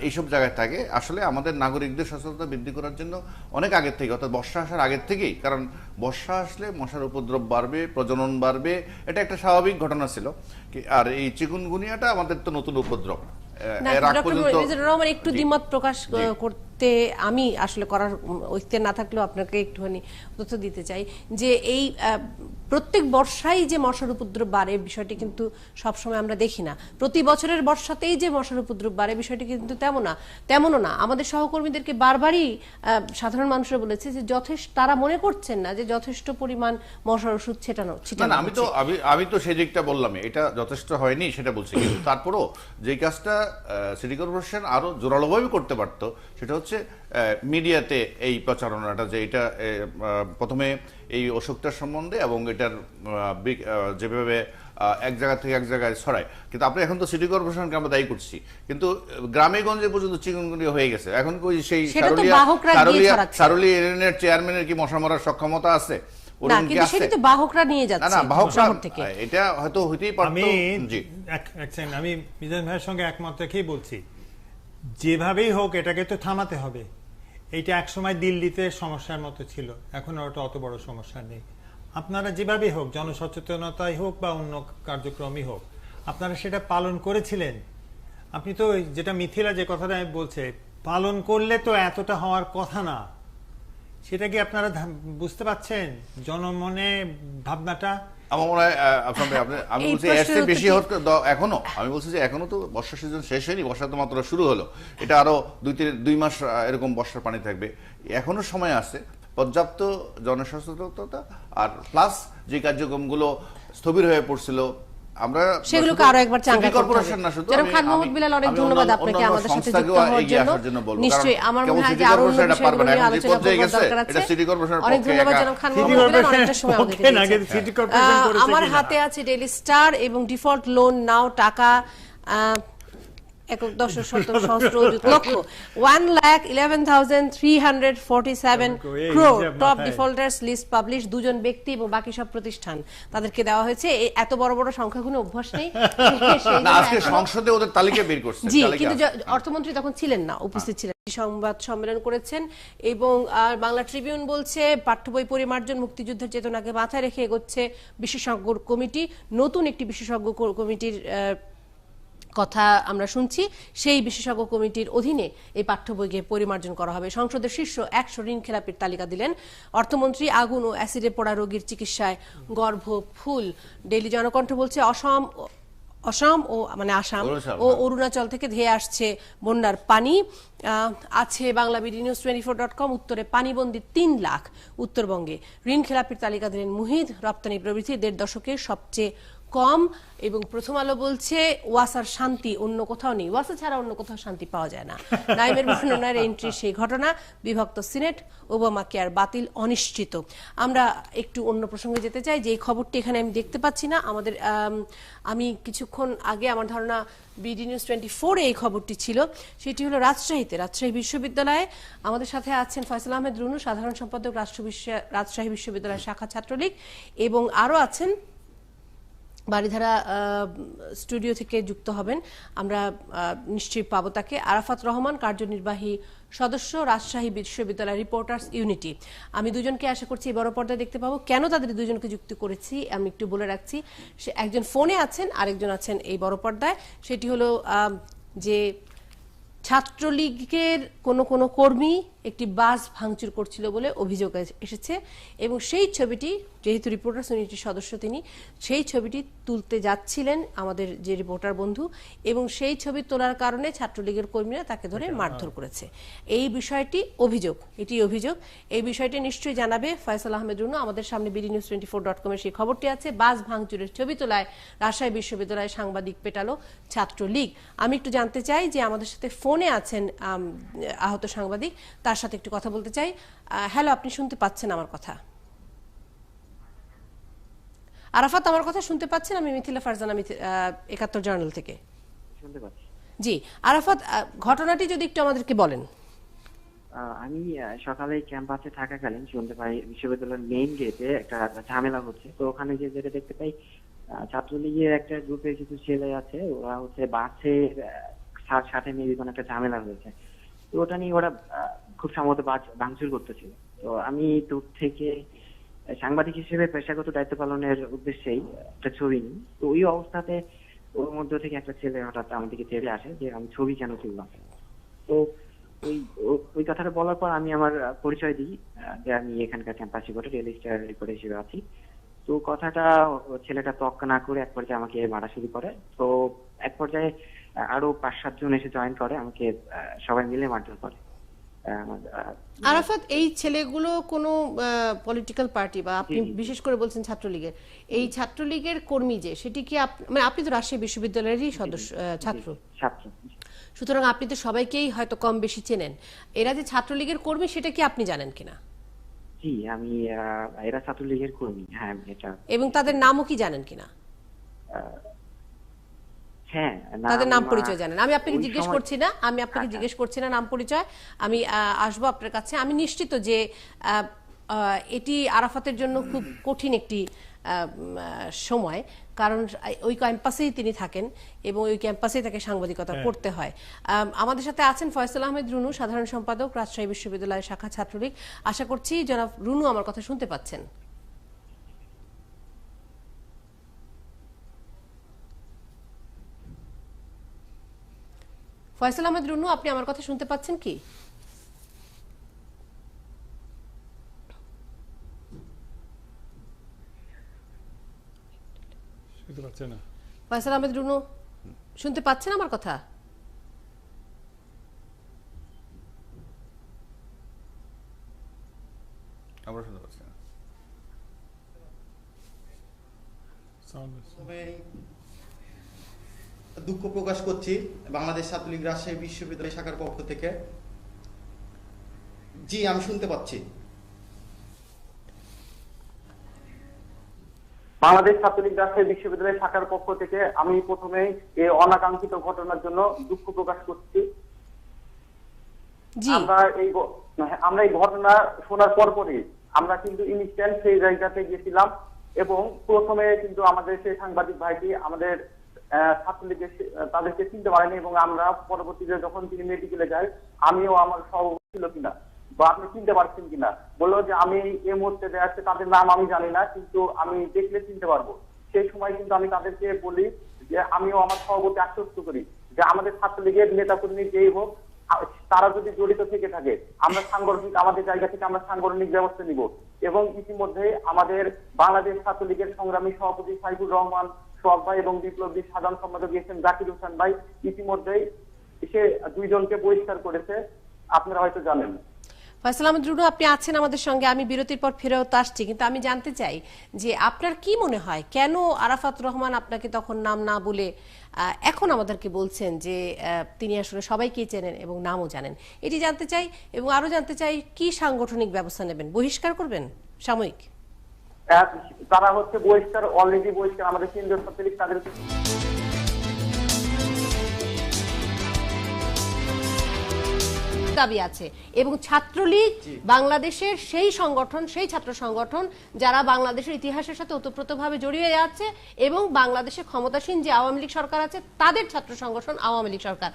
এইসব জায়গায় থাকে। আসলে আমাদের নাগরিকদের সচেতনতা বৃদ্ধি করার জন্য অনেক আগের থেকে, অর্থাৎ বর্ষা আসার আগের থেকেই, কারণ বর্ষা আসলে মশার উপদ্রব বাড়বে, প্রজনন বাড়বে, এটা একটা স্বাভাবিক ঘটনা ছিল। আর এই চিকুনগুনিয়াটা আমাদের তো নতুন উপদ্রব। একটু দ্বিমত প্রকাশ করতে আমি আসলে করার ঐক্য না থাকলেও আপনাকে একটুখানি তথ্য দিতে চাই যে এই প্রত্যেক বর্ষায় যে মশার উপদ্রব বাড়ে বিষয়টি কিন্তু সবসময় আমরা দেখি না। প্রতি বছরের বর্ষাতেই যে মশার উপদ্রব বাড়ে বিষয়টি কিন্তু তেমনও না। আমাদের সহকর্মীদেরকে বারবারই সাধারণ মানুষরা বলেছে যে তারা মনে করছেন না যে যথেষ্ট পরিমাণ মশার ওষুধ ছিটানো। আমি তো সেই দিকটা বললাম, এটা যথেষ্ট হয়নি সেটা বলছি, কিন্তু তারপরও যে কাজটা সিটি কর্পোরেশন আরো জোরালোভাবে করতে পারতো সেটা হচ্ছে মিডিয়াতে এই প্রচারণাটা, যে এটা প্রথমে এই অসুখটার সম্বন্ধে এবং এটার যেভাবে এক জায়গা থেকে এক জায়গায় ছড়ায়। কিন্তু আপনি এখন তো সিটি কর্পোরেশনকে আমরা দায়ী করছি, কিন্তু গ্রামে গঞ্জে পর্যন্ত চিকুনগুনিয়া হয়ে গেছে। এখন সেই সারুলিয়া ইউনিয়নের চেয়ারম্যানের কি মশা মারার সক্ষমতা আছে? আমি মিজান ভাইয়ের সঙ্গে একমত রেখেই বলছি, যেভাবেই হোক এটাকে তো থামাতে হবে। এইটা একসময় দিল্লিতে সমস্যার মতো ছিল, এখন ওটা অত বড় সমস্যা নেই। আপনারা যেভাবেই হোক, জনসচেতনতাই হোক বা অন্য কার্যক্রমই হোক, আপনারা সেটা পালন করেছিলেন। আপনি তো যেটা মিথিলা যে কথাটা বলছে, পালন করলে তো এতটা হওয়ার কথা না, সেটা কি আপনারা বুঝতে পারছেন? জনমনে ভাবনাটা আমার মনে হয় আমি এই বলছি এর প্রশ্নের চেয়ে বেশি উত্তরটি- এখনো আমি বলছি যে এখনো তো বর্ষা সিজন শেষ হয়নি, বর্ষা তো মাত্র শুরু হলো, এটা আরো 2 মাস এরকম বর্ষার পানি থাকবে, এখনো সময় আছে, পর্যাপ্ত জনসচেতনতা আর প্লাস যে কার্যক্রমগুলো স্থবির হয়ে পড়ছিল আমরা সেগুলোকে আরো একবার চাঙ্গা করতে হবে। কর্পোরেশন না শুধু, জনাব খান মোহাম্মদ বিলাল, অনেক ধন্যবাদ আপনাকে আমাদের সাথে যুক্ত হওয়ার জন্য। নিশ্চয়ই আমার মনে হয় যে আরো অন্য বিষয়গুলো নিয়ে আলোচনা করার দরকার আছে। অনেক ধন্যবাদ জনাব খান মোহাম্মদ বিলাল, অনেকটা সময় আমাদেরকে দিয়েছেন। আমার হাতে আছে ডেইলি স্টার এবং ডিফল্ট লোন নাও টাকা একক দশ শত সহস্র লক্ষ 1,11,347 crore top defaulters list publish, 2 জন ব্যক্তি এবং বাকি সব প্রতিষ্ঠান তাদেরকে দেওয়া হয়েছে। এত বড় বড় সংখ্যা কোনো অভ্যাস নেই। না, আজকে সংসদে ওদের তালিকা বের করছে। জি, কিন্তু অর্থমন্ত্রী তখন ছিলেন না, উপস্থিত ছিলেন, সংবাদ সম্মেলন করেছেন। এবং বাংলা ট্রিবিউন বলছে পাঠ্য বই পরিমার্জন মুক্তিযুদ্ধের চেতনাকে মাথায় রেখে এগোচ্ছে বিশেষজ্ঞ কমিটি। নতুন একটি বিশেষজ্ঞ কমিটির কথা আমরা শুনছি। সেই বিশেষজ্ঞ কমিটির অধীনে এই পাঠ্য বইকে পরিমার্জন করা হবে। সংসদের শীর্ষ 100 ঋণ খেলাপির তালিকা দিলেন অর্থমন্ত্রী। আগুন ও অ্যাসিডে পোড়া রোগীর চিকিৎসায় গর্ভ ফুল। ডেইলি জনকণ্ঠ বলছে আসাম ও অরুণাচল থেকে ধেয়ে আসছে বন্যার পানি। আছে বাংলাবিডি নিউজ 24.com, উত্তরে পানিবন্দী 3 লাখ উত্তরবঙ্গে। ঋণ খেলাপির তালিকা দিলেন মুহিদ। রপ্তানি প্রবৃদ্ধি 1.5 দশকে সবচেয়ে কম। এবং প্রথম আলো বলছে ওয়াসার শান্তি অন্য কোথাও নেই, ওয়াসা ছাড়া অন্য কোথাও শান্তি পাওয়া যায় না। নাইমের বর্ণনার এন্ট্রি সেই ঘটনা। বিভক্ত সিনেট, ওবামা কেয়ার বাতিল অনিশ্চিত। আমরা একটু অন্য প্রসঙ্গে যেতে চাই, যে এই খবরটি এখানে আমি দেখতে পাচ্ছি না। আমি কিছুক্ষণ আগে আমার ধারণা বিডি নিউজ 24 এই খবরটি ছিল, সেটি হলো রাজশাহী বিশ্ববিদ্যালয়ে। আমাদের সাথে আছেন ফয়সাল আহমেদ রুনু, সাধারণ সম্পাদক রাজশাহী বিশ্ববিদ্যালয় শাখা ছাত্রলীগ, এবং আরো আছেন বারিধারা স্টুডিও থেকে যুক্ত হবেন, আমরা নিশ্চয়ই পাবো তাকে, আরাফাত রহমান, কার্যনির্বাহী সদস্য, রাজশাহী বিশ্ববিদ্যালয় রিপোর্টার্স ইউনিটি। আমি দুজনকে আশা করছি বড় পর্দায় দেখতে পাবো। কেন তাদের দুজনকে যুক্ত করেছি আমি একটু বলে রাখছি। একজন ফোনে আছেন, আরেকজন আছেন এই বড় পর্দায়। সেটি হলো যে ছাত্রলীগের কোনো কর্মী একটি বাস ভাঙচুর করছিল বলে অভিযোগ এসেছে, এবং সেই ছবিটি, যেহেতু রিপোর্টার্স ইউনিটির সদস্য তিনি, সেই ছবিটি তুলতে যাচ্ছিলেন আমাদের যে রিপোর্টার বন্ধু, এবং সেই ছবি তোলার কারণে ছাত্রলীগের কর্মীরা তাকে ধরে মারধর করেছে। এই বিষয়টি অভিযোগ, এই বিষয়টি নিশ্চয়ই জানাবে ফয়সাল আহমেদ রুনু। আমাদের সামনে বিডি নিউজ 24.com এর সেই খবরটি আছে। বাস ভাঙচুরের ছবি তোলায় রাজশাহী বিশ্ববিদ্যালয়ে সাংবাদিক পেটালো ছাত্রলীগ। আমি একটু জানতে চাই যে আমাদের সাথে ফোনে আছেন আহত সাংবাদিক, তার সাথে একটু কথা বলতে চাই। হ্যালো, আপনি শুনতে পাচ্ছেন আমার কথা? আরাফাত, আমার কথা শুনতে পাচ্ছেন? আমি মিথিলা ফারজানা, 71 জার্নাল থেকে শুনতে পাচ্ছি। জি আরাফাত, ঘটনাটি যদি একটু আমাদেরকে বলেন। আমি সকালে ক্যাম্পাসে থাকাকালীন শুনতে পাই বিশ্ববিদ্যালয়ের মেইন গেটে একটা ঝামেলা হচ্ছে। তো ওখানে গিয়ে যেটা দেখতে পাই, ছাত্রলীগের একটা গ্রুপের কিছু ছেলে আছে, ওরা বাসে সাথে নিয়ে কোনো একটা ঝামেলা হয়েছে। তো ওটা নিয়ে ওরা খুব সম্ভবত ভাঙচুর করতেছিল। তো আমি দূর থেকে সাংবাদিক হিসেবে পেশাগত দায়িত্ব পালনের উদ্দেশ্যেই একটা ছবি নিই। তো ওই অবস্থাতে ওর মধ্য থেকে একটা ছেলে হঠাৎ আমার দিকে তেড়ে আসে যে আমি ছবি কেন তুললাম। তো ওই কথাটা বলার পর আমি আমার পরিচয় দিই যে আমি এখানকার campus reporter, daily star reporter হিসেবে আছি। তো কথাটা ছেলেটা তক্কা না করে এক পর্যায়ে আমাকে মারা শুরু করে। তো এক পর্যায়ে আরো 5-7 জন এসে জয়েন করে, আমাকে সবাই মিলে মারধর করে। আরাফাত, এই ছেলেগুলো কোনো পলিটিক্যাল পার্টি বা আপনি বিশেষ করে বলছেন ছাত্রলীগের, এই ছাত্রলীগের কর্মী যে, সেটি কি মানে আপনি তো রাজশাহী বিশ্ববিদ্যালয়েরই সদস্য, ছাত্র, সুতরাং আপনি তো সবাইকেই হয়তো কম বেশি চেনেন। এরা যে ছাত্রলীগের কর্মী সেটা কি আপনি জানেন কিনা? জি, আমি এরা ছাত্রলীগের কর্মী, হ্যাঁ এটা। এবং তাদের নামও কি জানেন কিনা? হ্যাঁ, তাদের নাম পরিচয় জানেন? আমি আপনাকে জিজ্ঞেস করছি না নাম পরিচয়, আমি আসবো আপনার কাছে। আমি নিশ্চিত যে এটি আরাফাতের জন্য খুব কঠিন একটি সময়, কারণ ওই ক্যাম্পাসেই তিনি থাকেন এবং ওই ক্যাম্পাসেই তাকে সাংবাদিকতা করতে হয়। আমাদের সাথে আছেন ফয়সাল আহমেদ রুনু, সাধারণ সম্পাদক, রাজশাহী বিশ্ববিদ্যালয় শাখা ছাত্রলীগ। আশা করছি জনাব রুনু আমার কথা শুনতে পাচ্ছেন। ফয়সাল আহমেদ রুনু, আপনি আমার কথা শুনতে পাচ্ছেন কি? পাচ্ছে না। ফয়সাল আহমেদ রুনু শুনতে পাচ্ছেন আমার কথা? আমরা শুনতে পাচ্ছি না। দুঃখ প্রকাশ করছি বাংলাদেশ ছাত্রলীগ রাজশাহী বিশ্ববিদ্যালয় শাখার পক্ষ থেকে। জি, আমি শুনতে পাচ্ছি। বাংলাদেশ ছাত্রলীগ রাজশাহী বিশ্ববিদ্যালয় শাখার পক্ষ থেকে আমি প্রথমে এই অনাকাঙ্ক্ষিত ঘটনার জন্য দুঃখ প্রকাশ করছি। আমরা এই ঘটনা শোনার পরপরই আমরা কিন্তু ইনস্ট্যান্ট সেই জায়গাতে গেছিলাম এবং প্রথমে কিন্তু আমাদের সেই সাংবাদিক ভাইটি আমাদের ছাত্রলীগের তাদেরকে চিনতে পারেনি এবং আমরা পরবর্তীতে যখন তিনি মেডিকেলে যাই, আমিও আমার সহযোগী ছিল কিনা বা আপনি চিনতে পারছেন কিনা, বললো যে আমি এই মুহূর্তে যাচ্ছে তাদের নাম আমি জানি না, কিন্তু আমি দেখলে চিনতে পারবো। সেই সময় কিন্তু আমি তাদেরকে বলি যে আমিও আমার সভাপতি আশ্বস্ত করি যে আমাদের ছাত্রলীগের নেতাকর্মী যেই হোক তারা যদি জড়িত থেকে থাকে আমরা সাংগঠনিক আমাদের জায়গা থেকে আমরা সাংগঠনিক ব্যবস্থা নিব। এবং ইতিমধ্যে আমাদের বাংলাদেশ ছাত্রলীগের সংগ্রামী সভাপতি সাইফুর রহমান সোহাগ ভাই এবং বিপ্লবী সাধারণ সম্পাদক জাকির হোসেন ভাই ইতিমধ্যেই এসে দুইজনকে বহিষ্কার করেছে, আপনারা হয়তো জানেন। ফয়সাল আহমেদ রুনু, আপনি আছেন আমাদের সঙ্গে, আমি বিরতির পর ফেরত আসছি, কিন্তু আমি জানতে চাই যে আপনার কি মনে হয় কেন আরাফাত রহমান আপনাকে তখন নাম না বলে এখন আমাদেরকে বলছেন যে তিনি আসলে সবাইকেই চেনেন এবং নামও জানেন? এটি জানতে চাই এবং আরো জানতে চাই কি সাংগঠনিক ব্যবস্থা নেবেন, বহিষ্কার করবেন সাময়িক? তারা হচ্ছে বহিষ্কার, অলরেডি বহিষ্কার আমাদের কেন্দ্রীয় ছাত্রলীগ তাদের দাবি আছে এবং ছাত্রলীগ বাংলাদেশের সেই সংগঠন, সেই ছাত্র সংগঠন যারা বাংলাদেশের ইতিহাসের সাথে ওতপ্রোতভাবে জড়িয়ে আছে এবং বাংলাদেশে ক্ষমতাসীন যে আওয়ামী লীগ সরকার আছে তাদের ছাত্র সংগঠন আওয়ামী লীগ সরকার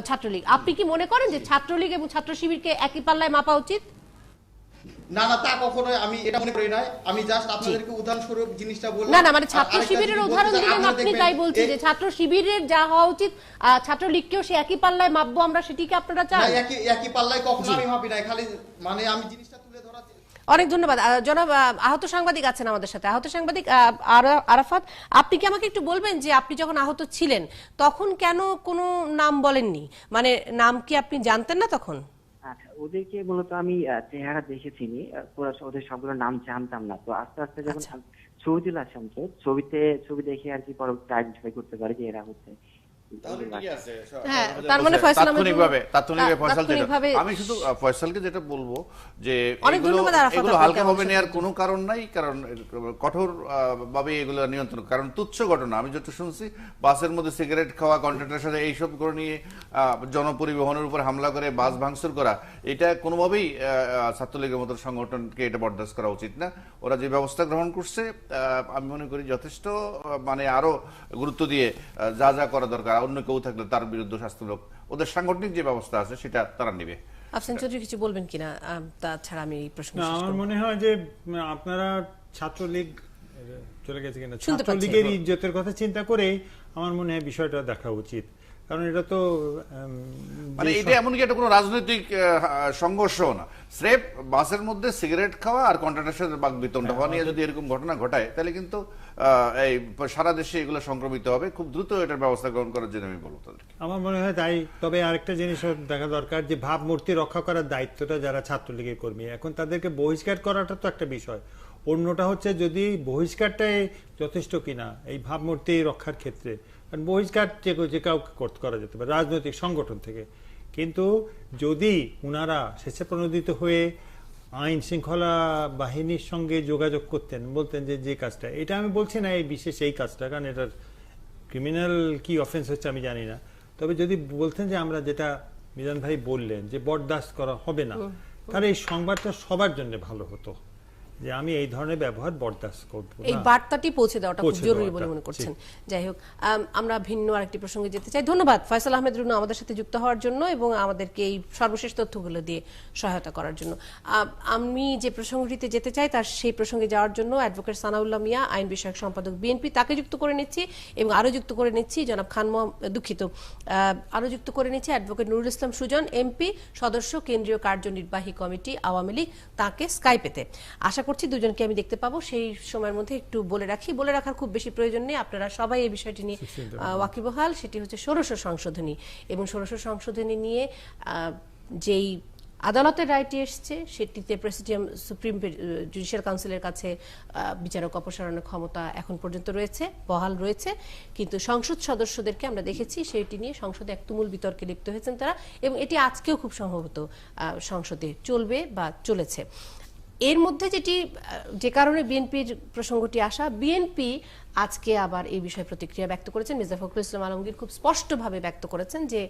ছাত্রলীগ। আপনি কি মনে করেন যে ছাত্রলীগ এবং ছাত্র শিবিরকে একই পাল্লায় মাপা উচিত? না না, তা কখনোই আমি এটা মনে করি না। আমি জাস্ট আপনাদেরকে উদাহরণস্বরূপ জিনিসটা বললাম। না না, মানে ছাত্র শিবিরের উদাহরণ দিলেন আপনি, তাই বলছি যে ছাত্র শিবিরের যা হওয়া উচিত ছাত্রলীগকেও সে একই পাল্লায় মাপবো আমরা, সেটিকে আপনারা চান? না, একই পাল্লায় কখনো আমি মাপি না, খালি মানে আমি জিনিসটা তুলে ধরা। অনেক ধন্যবাদ। জনাব আহত সাংবাদিক আছেন আমাদের সাথে, আহত সাংবাদিক আরাফাত, আপনি কি আমাকে একটু বলবেন যে আপনি যখন আহত ছিলেন তখন কেন কোনো নাম বলেননি? মানে নাম কি আপনি জানতেন না তখন? আচ্ছা, ওদেরকে মূলত আমি চেহারা দেখেছিনি, ওদের সবগুলো নাম জানতাম না। তো আস্তে আস্তে যখন ছবি তুলে আসলাম, তো ছবি দেখে আর কি পরবর্তীতে আইডেন্টিফাই করতে পারি যে এরা হচ্ছে। আমি শুধু ফয়সালকে যেটা বলবো যে এগুলো হালকাভাবে নেওয়ার কোনো কারণ নাই, কারণ কঠোর ভাবে এগুলো নিয়ন্ত্রণ, কারণ তুচ্ছ ঘটনা। আমি যেটা শুনছি বাসের মধ্যে সিগারেট খাওয়া, কন্ট্রাক্টরের সাথে এইসব করে নিয়ে জনপরিবহনের উপর হামলা করে বাস ভাঙচুর করা, এটা কোনোভাবেই ছাত্রলীগের মতো সংগঠনকে এটা বরদাস্ত করা উচিত না। ওরা যে ব্যবস্থা গ্রহণ করছে আমি মনে করি যথেষ্ট, মানে আরো গুরুত্ব দিয়ে যা যা করা দরকার, অন্য কেউ থাকলে তার বিরুদ্ধে শাস্তিমূলক ওদের সাংগঠনিক যে ব্যবস্থা আছে সেটা তারা নেবে। আফসান চৌধুরী কিছু বলবেন কিনা? তাছাড়া আমি এই প্রশ্ন, আমার মনে হয় যে আপনারা ছাত্রলীগ চলে গেছে কিনা, ছাত্রলীগের ইজ্জতের কথা চিন্তা করে আমার মনে হয় বিষয়টা দেখা উচিত, কারণ এটা তো মানে এটা এমনকি এটা কোনো রাজনৈতিক সংঘর্ষ না, স্রেফ বাসের মধ্যে সিগারেট খাওয়া আর কন্ট্রাক্টরের সাথে বাকবিতণ্ডা হওয়া নিয়ে যদি এরকম ঘটনা ঘটায় তাহলে কিন্তু এই সারা দেশে এগুলো সংক্রমিত হবে। খুব দ্রুত এটার ব্যবস্থা গ্রহণ করার জন্য আমি বলবো তাদেরকে। আমার মনে হয় তাই। তবে আরেকটা জিনিস দেখা দরকার যে ভাবমূর্তি রক্ষা করার দায়িত্বটা যারা ছাত্রলীগের কর্মী, এখন তাদেরকে বহিষ্কার করাটা তো একটা বিষয়, অন্যটা হচ্ছে যদি বহিষ্কারটাই যথেষ্ট কিনা এই ভাবমূর্তি রক্ষার ক্ষেত্রে। কারণ বহিষ্কার যে কাউকে করা যেতে পারে রাজনৈতিক সংগঠন থেকে, কিন্তু যদি উনারা শেষে প্রণোদিত হয়ে আইন শৃঙ্খলা বাহিনীর সঙ্গে যোগাযোগ করতেন, বলতেন যে কাজটা, এটা আমি বলছি না এই বিশেষ এই কাজটা, কারণ এটার ক্রিমিনাল কি অফেন্স হচ্ছে আমি জানি না, তবে যদি বলতেন যে আমরা যেটা মিজান ভাই বললেন যে বরদাস্ত করা হবে না, তাহলে এই সংবাদটা সবার জন্য ভালো হতো যে আমি এই ধরনের ব্যবহার বরদাস্ত করব না। এই বার্তাটি পৌঁছে দেওয়াটা খুব জরুরি বলে মনে করছেন। যাই হোক, আমরা ভিন্ন আরেকটি প্রসঙ্গে যেতে চাই। ধন্যবাদ ফয়সাল আহমেদ রুনু আমাদের সাথে যুক্ত হওয়ার জন্য এবং আমাদেরকে এই সর্বশেষ তথ্যগুলো দিয়ে সহায়তা করার জন্য। আমি যে প্রসঙ্গটিতে যেতে চাই তার সেই প্রসঙ্গে যাওয়ার জন্য অ্যাডভোকেট সানাউল্লাহ মিয়া, আইন বিষয়ক সম্পাদক বিএনপি, তাকে যুক্ত করে নিচ্ছি এবং আরো যুক্ত করে নিচ্ছি জনাব আরো যুক্ত করে নিচ্ছি অ্যাডভোকেট নুরুল ইসলাম সুজন, এমপি, সদস্য কেন্দ্রীয় কার্যনির্বাহী কমিটি আওয়ামী লীগ, তাকে স্কাইপেতে। আশা করছি দুজনকে আমি দেখতে পাবো সেই সময়ের মধ্যে একটু বলে রাখার খুব বেশি প্রয়োজন নেই, আপনারা সবাই এই বিষয়টি নিয়ে ওয়াকিবহাল। সেটি হচ্ছে ষোড়শ সংশোধনী, এবং ষোড়শ সংশোধনী নিয়ে যেই আদালতের রায়টি এসছে সেটিতে প্রেসিডিয়াম সুপ্রিম জুডিশিয়াল কাউন্সিলের কাছে বিচারক অপসারণের ক্ষমতা এখন পর্যন্ত রয়েছে, বহাল রয়েছে, কিন্তু সংসদ সদস্যদেরকে আমরা দেখেছি সেটি নিয়ে সংসদে এক তুমুল বিতর্কে লিপ্ত হয়েছেন তারা, এবং এটি আজকেও খুব সম্ভবত সংসদে চলবে বা চলেছে। এর মধ্যে যে কারণে বিএনপির প্রসঙ্গটি আসা, বিএনপি আজকে আবার এই বিষয়ে প্রতিক্রিয়া ব্যক্ত করেছেন। মির্জা ফখরুল ইসলাম আলমগীর খুব স্পষ্টভাবে ব্যক্ত করেছেন যে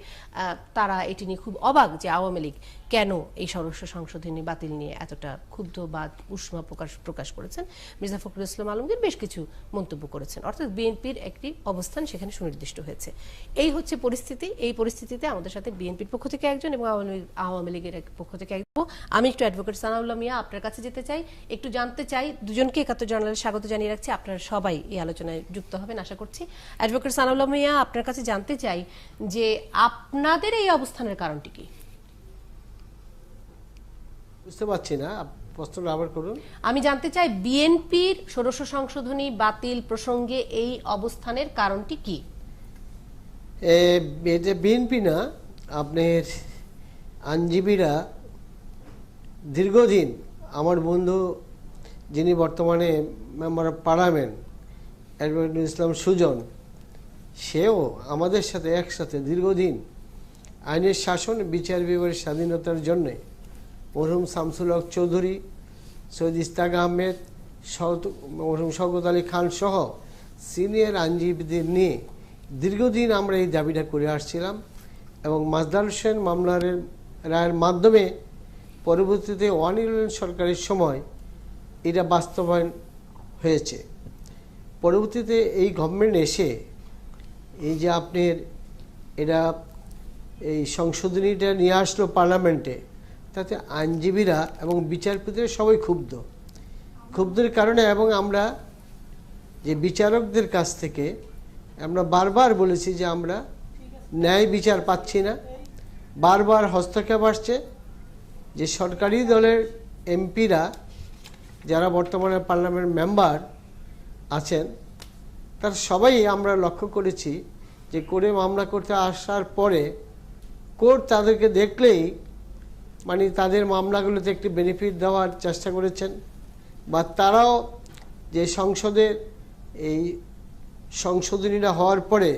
তারা এটি নিয়ে খুব অবাক যে আওয়ামী লীগ কেন এই ষোড়শ সংশোধনী বাতিল নিয়ে এতটা ক্ষুব্ধ বা উষ্মা প্রকাশ করেছেন। মির্জা ফখরুল ইসলাম আলমগীর বেশ কিছু মন্তব্য করেছেন, অর্থাৎ বিএনপির একটি অবস্থান সেখানে সুনির্দিষ্ট হয়েছে। এই হচ্ছে পরিস্থিতি। এই পরিস্থিতিতে আমাদের সাথে বিএনপির পক্ষ থেকে একজন এবং আওয়ামী লীগের পক্ষ থেকে একজন। আমি একটু অ্যাডভোকেট সানাউল্লাহ মিয়া আপনার কাছে যেতে চাই, একটু জানতে চাই, দুজনকে একাত্তর জার্নালে স্বাগত জানিয়ে রাখছি, আপনারা সবাই এই আলোচনায় যুক্ত হবেন আশা করছি। অ্যাডভোকেট সানাউল্লাহ মিয়া, আপনার কাছে জানতে চাই যে আপনাদের এই অবস্থানের কারণটি কি? বুঝতে পারছি না, প্রশ্নটা আবার করুন। আমি জানতে চাই বিএনপির ষোড়শ সংশোধনী বাতিল প্রসঙ্গে এই অবস্থানের কারণটি কি? বিএনপি না, আপনার আইনজীবীরা দীর্ঘদিন, আমার বন্ধু যিনি বর্তমানে মেম্বার অফ পার্লামেন্ট অ্যাডভোকেট ইসলাম সুজন, সেও আমাদের সাথে একসাথে দীর্ঘদিন আইনের শাসন বিচার বিভাগের স্বাধীনতার জন্যে মরহুম শামসুল হক চৌধুরী, সৈয়দ ইস্তাক আহমেদ, মরহুম শওকত আলী খান সহ সিনিয়র আইনজীবীদের নিয়ে দীর্ঘদিন আমরা এই দাবিটা করে আসছিলাম, এবং মাজদার হোসেন মামলার রায়ের মাধ্যমে পরবর্তীতে 111 সরকারের সময় এটা বাস্তবায়ন হয়েছে। পরবর্তীতে এই গভর্নমেন্ট এসে এই যে আপনার এটা এই সংশোধনীটা নিয়ে আসলো পার্লামেন্টে, তাতে আইনজীবীরা এবং বিচারপতিরা সবাই ক্ষুব্ধের কারণে, এবং আমরা যে বিচারকদের কাছ থেকে আমরা বারবার বলেছি যে আমরা ন্যায় বিচার পাচ্ছি না, বারবার হস্তক্ষেপ আসছে। যে সরকারি দলের এমপিরা যারা বর্তমানে পার্লামেন্ট মেম্বার আছেন, তার সবাই আমরা লক্ষ্য করেছি যে কোর্টে মামলা করতে আসার পরে কোর্ট তাদেরকে দেখলেই মানে তাদের মামলাগুলোতে একটি বেনিফিট দেওয়ার চেষ্টা করেছেন, বা তারাও যে সংসদের এই সংশোধনীটা হওয়ার পরে,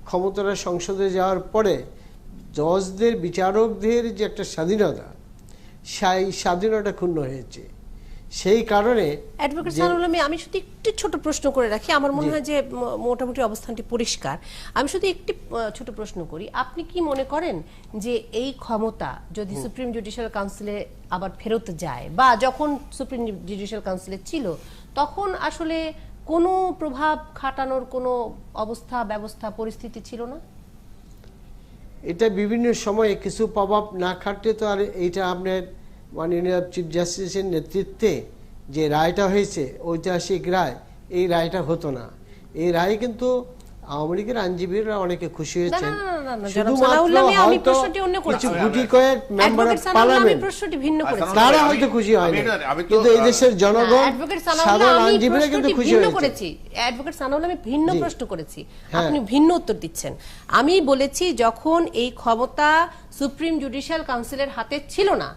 ক্ষমতাটা সংসদে যাওয়ার পরে জজদের, বিচারকদের যে একটা স্বাধীনতা, সেই স্বাধীনতা ক্ষুণ্ণ হয়েছে। সেই কারণে অ্যাডভোকেট সানাউল্লাহ মিয়া, আমি শুধু একটি ছোট প্রশ্ন করে রাখি, আমার মনে হয় যে মোটামুটি অবস্থানটি পরিষ্কার। আমি শুধু একটি ছোট প্রশ্ন করি, আপনি কি মনে করেন যে এই ক্ষমতা যদি সুপ্রিম জুডিশিয়াল কাউন্সিলে আবার ফেরত যায়, বা যখন সুপ্রিম জুডিশিয়াল কাউন্সিলে ছিল তখন আসলে কোনো প্রভাব খাটানোর কোনো অবস্থা, ব্যবস্থা, পরিস্থিতি ছিল না? এটা বিভিন্ন সময়ে কিছু প্রভাব না খাটলে তো আর এইটা আপনার মাননীয় চিফ জাস্টিসের নেতৃত্বে যে রায়টা হয়েছে, ঐতিহাসিক রায়, এই রায়টা হতো না। এই রায় কিন্তু আওয়ামী লীগের আইনজীবীরা অনেকে খুশি হয়েছেন, শুধুমাত্র হয়তো কিছু গুটি কয়েক মেম্বার অফ পার্লামেন্ট তারা হয়তো খুশি হয়নি, কিন্তু এই দেশের জনগণ, সাধারণ আইনজীবীরা কিন্তু খুশি হয়েছে। অ্যাডভোকেট সানাউল্লাহ, আমি ভিন্ন প্রশ্ন করেছি, আপনি ভিন্ন উত্তর দিচ্ছেন। আমি বলেছি যখন এই ক্ষমতা সুপ্রিম জুডিশিয়াল কাউন্সিলের হাতে ছিল না,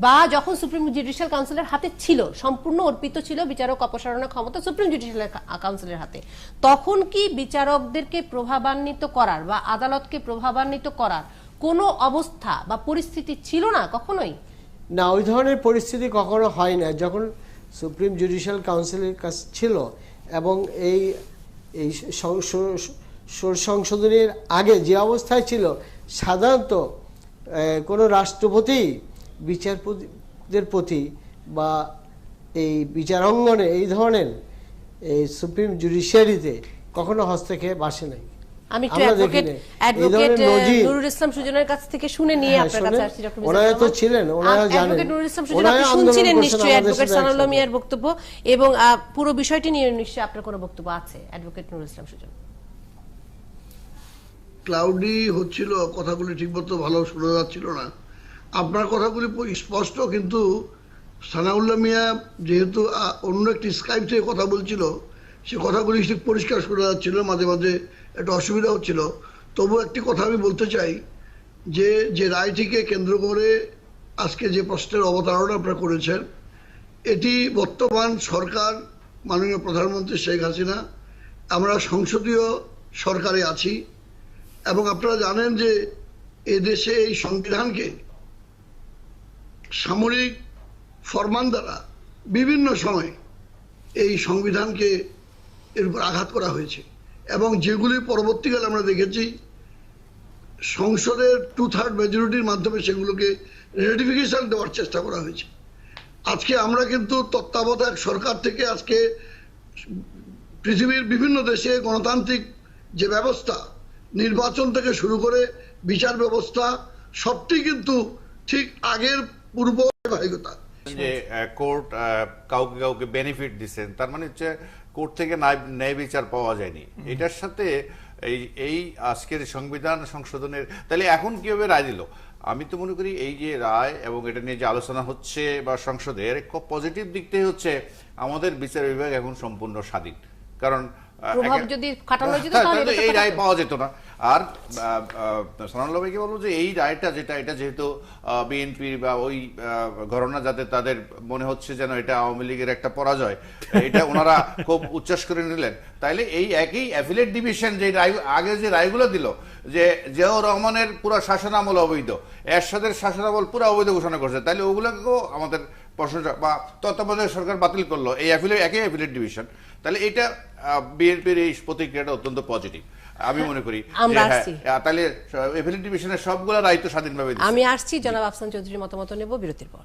বা যখন সুপ্রিম জুডিশিয়াল কাউন্সিলের হাতে ছিল, সম্পূর্ণ অর্পিত ছিল বিচারক অপসারণের ক্ষমতা সুপ্রিম জুডিশিয়াল কাউন্সিলের হাতে, তখন কি বিচারকদেরকে প্রভাবান্বিত করার বা আদালতকে প্রভাবান্বিত করার কোনো অবস্থা বা পরিস্থিতি ছিল না? কখনোই না, ওই ধরনের পরিস্থিতি কখনো হয় না। যখন সুপ্রিম জুডিশিয়াল কাউন্সিলের কাছে ছিল, এবং এই সংশোধনের আগে যে অবস্থায় ছিল, সাধারণত কোনো রাষ্ট্রপতি বিচারপতিদের প্রতি বা এই বিচারাঙ্গনে এই ধরনের এই সুপ্রিম জুডিশিয়ারিতে কখনো হস্তক্ষেপ আসে নাই। আমি একটু অ্যাডভোকেট নুরুল ইসলাম সুজনের কাছ থেকে শুনে নিয়ে আপনার কাছে আসছি। ডক্টর ওনারা তো ছিলেন, ওনারা জানেন, অ্যাডভোকেট নুরুল ইসলাম সুজন, আপনি শুনছিলেন নিশ্চয়ই অ্যাডভোকেট সানাউল্লাহ মিয়ার বক্তব্য, এবং পুরো বিষয়টি নিয়ে নিশ্চয়ই আপনার কোনো বক্তব্য আছে। অ্যাডভোকেট নুরুল ইসলাম সুজন। ক্লাউডি হচ্ছিল, কথাগুলি ঠিকমতো ভালো শোনা যাচ্ছিল না। আপনার কথাগুলি স্পষ্ট, কিন্তু সানাউল্লাহ মিয়া যেহেতু অন্য একটি স্কাইপ থেকে কথা বলছিল, সে কথাগুলি ঠিক পরিষ্কার শোনা যাচ্ছিল, মাঝে মাঝে একটা অসুবিধা হচ্ছিল। তবু একটি কথা আমি বলতে চাই যে রায়টিকে কেন্দ্র করে আজকে যে প্রশ্নের অবতারণা আপনারা করেছেন, এটি বর্তমান সরকার, মাননীয় প্রধানমন্ত্রী শেখ হাসিনা, আমরা সংসদীয় সরকারে আছি এবং আপনারা জানেন যে এদেশে এই সংবিধানকে সামরিক ফরমান দ্বারা বিভিন্ন সময় এই সংবিধানকে এর উপর আঘাত করা হয়েছে এবং যেগুলি পরবর্তীকালে আমরা দেখেছি সংসদের 2/3 মেজরিটির মাধ্যমে সেগুলোকে রেটিফিকেশন দেওয়ার চেষ্টা করা হয়েছে। আজকে আমরা কিন্তু তত্ত্বাবধায়ক সরকার থেকে আজকে পৃথিবীর বিভিন্ন দেশে গণতান্ত্রিক যে ব্যবস্থা, নির্বাচন থেকে শুরু করে বিচার ব্যবস্থা, সবটি কিন্তু ঠিক আগের পূর্ব ধারাবাহিকতা। যে কোর্ট কাউকে কাউকে বেনিফিট দিচ্ছেন, তার মানে হচ্ছে কোর্ট থেকে ন্যায় বিচার পাওয়া যায়নি। এটার সাথে এই আজকের সংবিধান সংশোধনের তাহলে এখন কিভাবে রায় দিল? আমি তো মনে করি এই যে রায় এবং এটা নিয়ে যে আলোচনা হচ্ছে বা সংসদের পজিটিভ দিকটাই হচ্ছে আমাদের বিচার বিভাগ এখন সম্পূর্ণ স্বাধীন। কারণ এই রায় পাওয়া যেত না। আর সানাউল্লাহ ভাইকে বলবো যে এই রায়টা যেটা, এটা যেহেতু বিএনপি বা ওই ঘটনা, যাতে তাদের মনে হচ্ছে যেন এটা আওয়ামী লীগের একটা পরাজয়, এটা ওনারা খুব উচ্ছ্বাস করে নিলেন। তাইলে এই একই অ্যাফিলিয়েট ডিভিশন যে রায় আগে যে রায়গুলো দিল, যে জিয়াউর রহমানের পুরো শাসনামল অবৈধ, এরশাদের শাসনামল পুরো অবৈধ ঘোষণা করছে, তাইলে ওগুলোকেও আমাদের প্রশংসা বা তত্ত্বাবধায়ক সরকার বাতিল করলো এই একই অ্যাফিলিয়েট ডিভিশন। তাহলে এটা বিএনপির এই প্রতিক্রিয়াটা অত্যন্ত পজিটিভ আমি মনে করি। তাহলে অ্যাফিলিয়েট ডিভিশনের সবগুলো রায় তো স্বাধীনভাবে। আমি আসছি, জনাব আফসান চৌধুরীর মতামত নেব বিরতির পর।